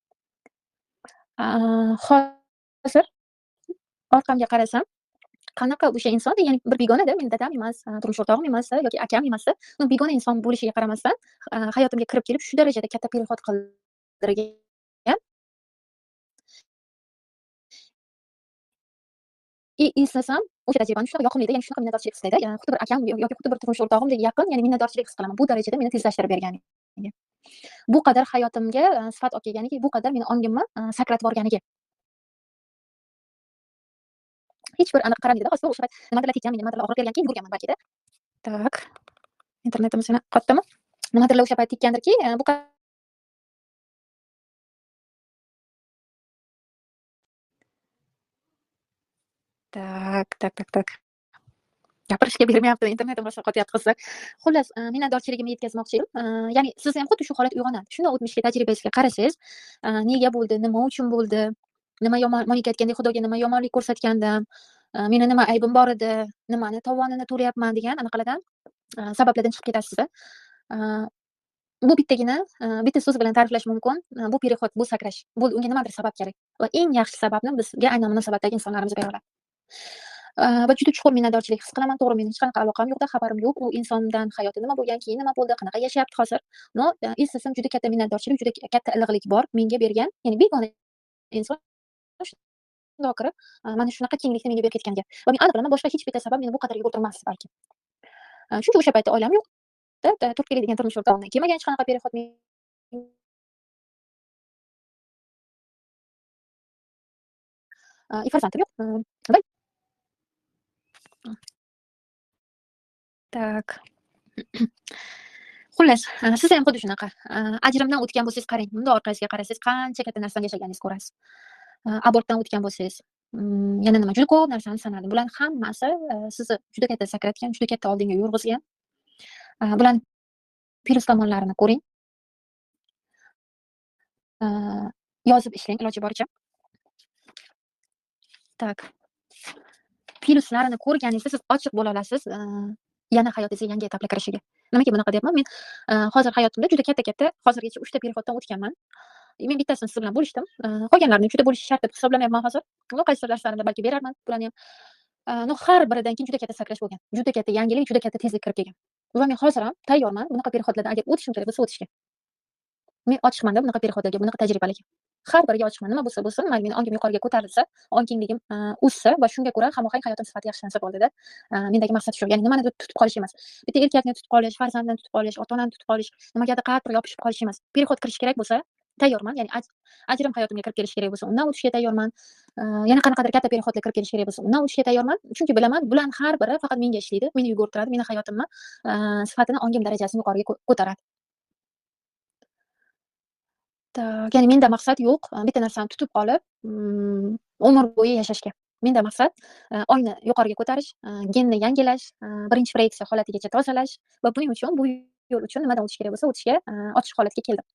Hozir orqamga qarasam, qanaqa o'sha insonda, ya'ni bir begonada, meni dadam emas, turmush o'rtog'im emas yoki akam emas, begona inson bo'lishiga qaramasdan, hayotimga kirib kelib shu darajada katta perexod qildirgan. Eslasam o'sha tajribani shunaqa yoqimli, ya'ni shunaqa minnatdorchilik his qiladi, xuddi bir akam yoki xuddi bir turmush o'rtog'imdek yaqin, ya'ni minnatdorchilik his qilaman. Bu darajada meni tezlashtirib berganiga. Bu qadar hayotimga sifat olib kelganiga, bu qadar meni ongimni sakratib yuborganiga. Hech bir aniq qaramaydi-da, hozir o'sha payt nimadirlar tekkan, menga nimadirlar og'riq berganki yugurganman balki-da. Tak, internetimiz yana qotdimi? Nimadirlar o'sha payt tekkandirki, bu tak. Gapirishga bermayapti, internetim rosa qotyapti qizlar. Xullas, minnatdorchiligimni yetkazmoqchi edim. Ya'ni sizda ham xuddi shu holat uyg'onadi. Shundoq o'tmishga, tajribangizga qarasangiz, nega bo'ldi, nima uchun bo'ldi, nima yomon, monika aytgandek, xudoga nima yomonlik ko'rsatgandim, meni nima aybim bor edi, nimani tovonini to'layapman degan anaqalardan, sabablardan chiqib ketasiz-da. Bu bittagina, bitta so'z bilan ta'riflash mumkin. Bu perexod, bu sakrash. Bo'ldi, unga nimadir sabab kerak va eng yaxshi sababni bizga aynan munosabatdagi insonlarimiz bera oladi. Va juda chuqur minnatdorchilik his qilaman. To'g'ri, mening hech qanaqa aloqam yo'q-da, xabarim yo'q. U insondan hayoti nima bo'lgan, keyin nima bo'ldi, qanaqa yashayapti hozir. No, eslasam juda katta minnatdorchilik, juda katta ilg'lik bor menga bergan, ya'ni begona inson shundoq kirib, mana shunaqa kenglikni menga berib ketganiga. Va men aniq bilaman, boshqa hech bitta sabab meni bu qadar yugurtirmasdi balki. Chunki o'sha paytda oilam yo'qda, turkiyalik degan turmush o'rtog'imdan kelmagan hech qanaqa perexod farzandim yo'q. Va tak. Xullas, siz ham xuddi shunaqa. Ajrimdan o'tgan bo'lsangiz, qarang, bundoq orqangizga qarasangiz, qancha katta narsani yashaganingizni ko'rasiz. Abortdan o'tgan bo'lsangiz, yana nima, juda ko'p narsani sanardim. Bularning hammasi sizni juda katta sakratgan, juda katta oldinga yurg'izgan. Bularning plyus tomonlarini ko'ring. Yozib ishlang iloji boricha. Tak. Plyuslarini ko'rganingizda siz ochiq bo'la olasiz, yana hayotingizga yangi etapga kirishiga. Nimaga bunaqa deyapman? Men hozir hayotimda juda katta, hozirgacha 3 ta perehoddan o'tganman. Men bittasini siz bilan bo'lishdim. Qolganlarini juda bo'lish shart deb hisoblamayapman hozir. Qaysi birlarini balki berarman bularni ham. Har biridan keyin juda katta sakrash bo'lgan. Juda katta yangilik, juda katta tezlik kirib kelgan. Va men hozir ham tayyorman bunaqa perehodlardan agar o'tishim kerak bo'lsa o'tishga. Men ochiqman-da bunaqa perehodlarga, bunaqa tajribalarga. Har biriga ochiqman. Nima bo'lsa bo'lsin, mayli meni ongim yuqoriga ko'tarilsa, ong kengligim o'ssa va shunga ko'ra hamohang hayotim sifati yaxshilansa bo'ldi-da. Mendagi maqsad shu. Ya'ni nimanidir tutib qolish emas. Bitta erkakni tutib qolish, farzandni tutib qolish, ota-onani tutib qolish, nimagadir qattiq yopishib qolish emas. Perexod qilish kerak bo'lsa, tayyorman. Ya'ni ajrim hayotimga kirib kelishi kerak bo'lsa, undan o'tishga tayyorman. Yana qanaqadir katta perehodlar kirib kelishi kerak bo'lsa, undan o'tishga tayyorman. Chunki bilaman, bularning har biri faqat menga ishlaydi, meni yugurtiradi, meni hayotimni sifatini, ongim darajasini yuqoriga ko'taradi. Ya'ni menda maqsad yo'q, bitta narsani tutib olib, umr bo'yi yashashga. Menda maqsad, ongni yuqoriga ko'tarish, genni yangilash, birinchi proyeksiya holatigacha tozalash va buning uchun, bu yo'l uchun nimadan o'tish kerak bo'lsa, o'tishga, ochiq holatga keldim.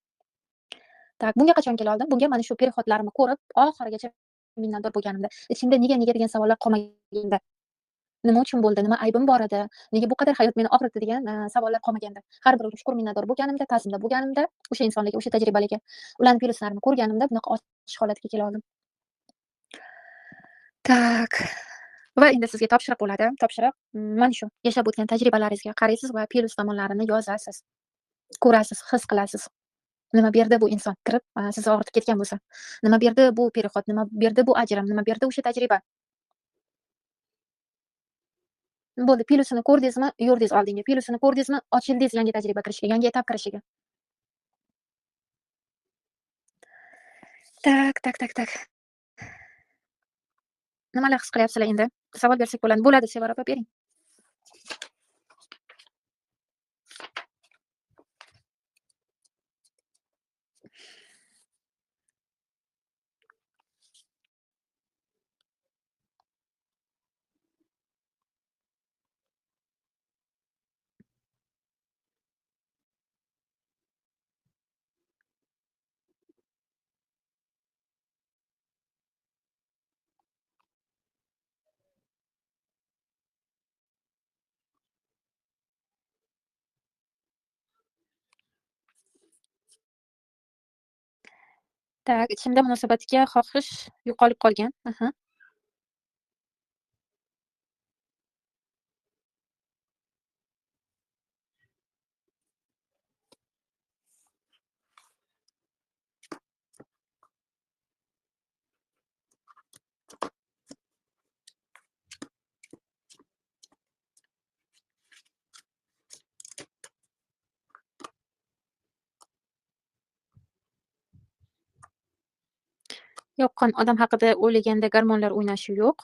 Bunga qachon kela oldim? Bunga mana shu perehodlarimni ko'rib, oxirigacha minnatdor bo'lganimda, ichimda nega degan savollar qolmaganda, nima uchun bo'ldi, nima aybim bor edi, nega bu qadar hayot meni og'ritdi degan savollar qolmaganda, har biriga chuqur minnatdor bo'lganimda, ta'zimda bo'lganimda, o'sha insonlarga, o'sha tajribalarga, ularning plyuslarini ko'rganimda bunaqa ochiq holatga kela oldim. Tak. Va endi sizga topshiriq bo'ladi. Topshiriq mana shu yashab o'tgan tajribalaringizga qaraysiz va plyus tomonlarini yozasiz. Ko'rasiz, his qilasiz. Nima berdi bu inson kirib, sizni og'ritib ketgan bo'lsa? Nima berdi bu perexod? Nima berdi bu ajrim? Nima berdi o'sha tajriba? Bo'ldi, plyusini ko'rdingizmi, yurdingiz oldinga. Plyusini ko'rdingizmi, ochildingiz yangi tajriba kirishiga, yangi etap kirishiga. Tak. Nimalar his qilyapsizlar endi? Savol bersak bo'ladi. Bo'ladi, Sevara opa, bering. Tak, ichimda munosabatga xohish yo'qolib qolgan. Yoqqan odam haqida o'ylaganda gormonlar o'ynashi yo'q.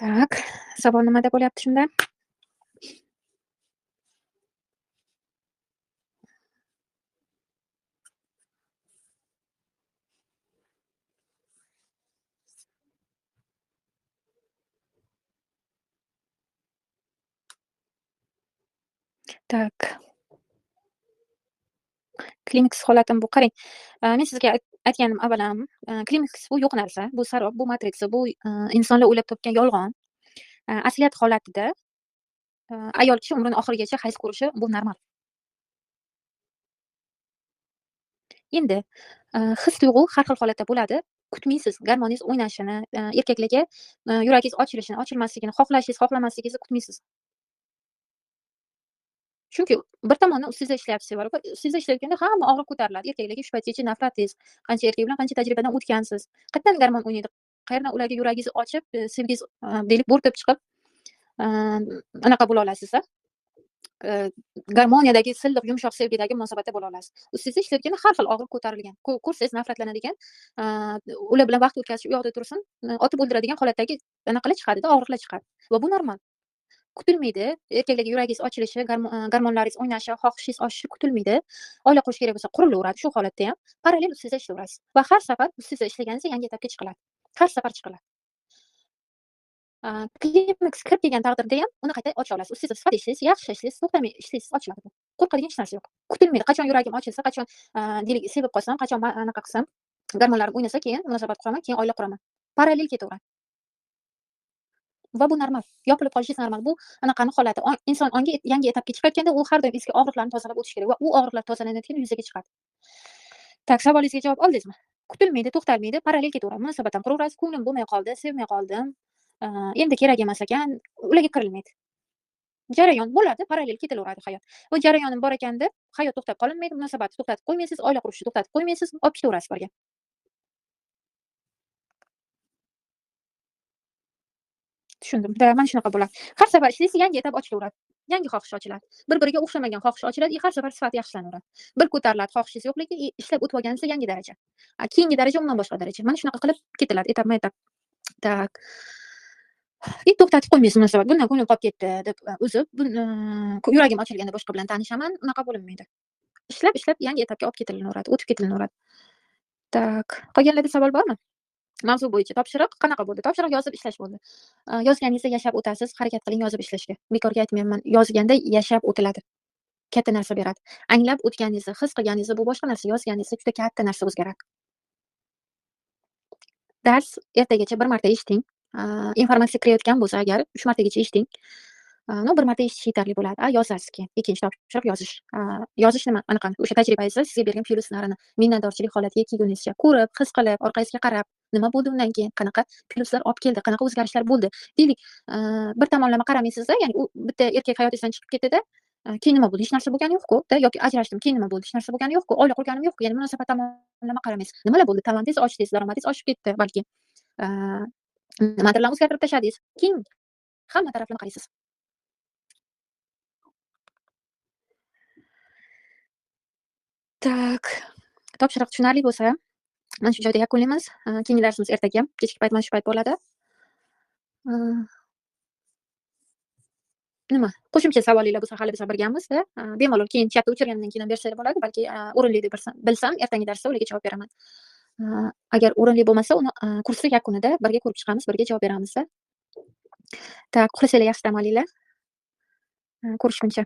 Tak, savol nimada bo'lyapti shunda? Tak, Klimax holatim bu. Qarang, men sizga aytganim avval ham, Klimax bu yo'q narsa, bu sarob, bu matritsiya, bu insonlar o'ylab topgan yolg'on. Asliyat holatida, ayol kishi umrining oxirigacha hayz ko'rishi bu normal. Endi, his-tuyg'u har xil holatda bo'ladi. Kutmaysiz gormoningiz o'ynashini, erkaklarga, yuragingiz ochilishini, ochilmasligini, xohlashingiz, xohlamasligingizni kutmaysiz. Chunki bir tomondan ustingizda ishlayapsiz va ustingizda ishlayotganda hamma og'riq ko'tariladi. Erkaklarga shu paytgacha nafratingiz, qancha erkak bilan qancha tajribadan o'tgansiz. Qayerdan gormon o'ynaydi? Qayerdan ularga yuragingizni ochib, sevgingiz, belib bo'rtib chiqib, anaqa bo'la olasiz-a? Garmoniyadagi silliq, yumshoq sevgidagi munosabatda bo'la olasiz. Ustingizda ishlayotganda har xil og'riq ko'tarilgan. Ko'rsangiz nafratlanadigan, ular bilan vaqt o'tkazish, u yoqda tursin, otib o'ldiradigan holatdagi anaqalar chiqadi-da, og'riqlar chiqadi va bu normal. Kutilmaydi. Erkaklarga yuragingiz ochilishi, gormonlaringiz o'ynashi, xohishingiz oshishi kutilmaydi. Oila qurish kerak bo'lsa qurilaveradi. Shu holatda ham parallel ustingizda ishlayverasiz va har safar ustingizda ishlaganingizda yangi etapga chiqiladi. Har safar chiqiladi. Klimaks kirib kelgan taqdirda ham uni qayta ocha olasiz. Ustingizda sifatli ishlaysiz, yaxshi ishlaysiz, to'xtamay ishlaysiz, ochiladi bu. Qo'rqadigan hech narsa yo'q. Kutilmaydi. Qachon yuragim ochilsa, qachon deylik sevib qolsam, qachon anaqa qilsam, gormonlarim o'ynasa, keyin munosabat quraman, keyin oila quraman. Parallel ketaveradi. Va bu normal. Yopilib qolishingiz normal. Bu anaqani holati. Inson ongi yangi etapga chiqayotganda u har doim eski og'riqlarni tozalab o'tishi kerak va u og'riqlar tozalanayotganda yuzaga chiqadi. Tak, savolingizga javob oldingizmi? Kutilmaydi, to'xtalmaydi, parallel ketaveradi. Munosabat ham quraverasiz, ko'nglim bo'lmay qoldi, sevmay qoldim, endi kerak emas ekan, ularga kirilmaydi. Jarayon bo'ladi, parallel ketaveradi hayot. Bu jarayonim bor ekan deb hayot to'xtab qolinmaydi, munosabatni to'xtatib qo'ymaysiz, oila qurishni to'xtatib qo'ymaysiz, olib ketaverasiz birga. Tushundim. Mana shunaqa bo'ladi. Har safar ishlaysiz, yangi etap ochilaveradi. Yangi xohish ochiladi. Bir-biriga o'xshamagan xohish ochiladi, har safar sifati yaxshilanadi. Bir ko'tariladi xohishingiz yo'q, lekin ishlab o'tib olganingizda yangi daraja. Keyingi daraja umuman boshqa daraja. Mana shunaqa qilib ketiladi etapma-etap. Tak. To'xtatib qo'ymaysiz munosabat. Bundan ko'nglim qolib ketdi deb uzib, yuragim ochilganda boshqa bilan tanishaman, unaqa bo'linmaydi. Ishlab yangi etapga olib ketilaveradi, o'tib ketilaveradi. Tak. Qolganlarda savol bormi? Mavzu bo'yicha topshiriq qanaqa bo'ldi? Topshiriq yozib ishlash bo'ldi. Yozganingizda yashab o'tasiz, harakat qiling yozib ishlashga. Bekorga aytmayapman, yozganda yashab o'tiladi. Katta narsa beradi. Anglab o'tganingizni, his qilganingizni bu boshqa narsa, yozganingizda juda katta narsa o'zgaradi. Dars ertagacha bir marta eshiting. Informatsiya kirayotgan bo'lsa agar 3 martagacha eshiting. Bir marta eshitish yetarli bo'ladi. Yozasiz keyin. Ikkinchi topshiriq yozish. Yozish nima? Anaqani o'sha tajribangizda sizga bergan plyuslarini minnatdorchilik holatiga kelguningizcha ko'rib, his qilib, orqangizga qarab, nima bo'ldi undan keyin, qanaqa plyuslar olib keldi, qanaqa o'zgarishlar bo'ldi. Deylik, bir tomonlama qaramaysizda, ya'ni u bitta erkak hayotingizdan chiqib ketdida, keyin nima bo'ldi? Hech narsa bo'lgani yo'q-ku, yoki ajrashdim, keyin nima bo'ldi? Hech narsa bo'lgani yo'q-ku, oila qurganim yo'q-ku, ya'ni munosabat tomonlama qaramaysiz. Nimalar bo'ldi? Talentingiz ochdingiz, daromadingiz oshib ketdi balki. Nimadirlarni o'zgartirib tashladingiz. Keyin hamma taraflama qaraysiz. Tak. Topshiriq tushunarli bo'lsa, mana shu joyda yakunlaymiz. Keyingi darsimiz ertaga, kechki payt mana shu payt bo'ladi. Nima, qo'shimcha savolinglar bo'lsa hali biz birgamiz-da. Bemalol keyin chatni o'chirgandan keyin ham bersanglar bo'ladi. Balki o'rinli deb bilsam, ertangi darsda ularga javob beraman. Agar o'rinli bo'lmasa, uni kursni yakunida birga ko'rib chiqamiz, birga javob beramiz-da. Tak, uxlasanglar yaxshi dam olinglar. Ko'rishguncha.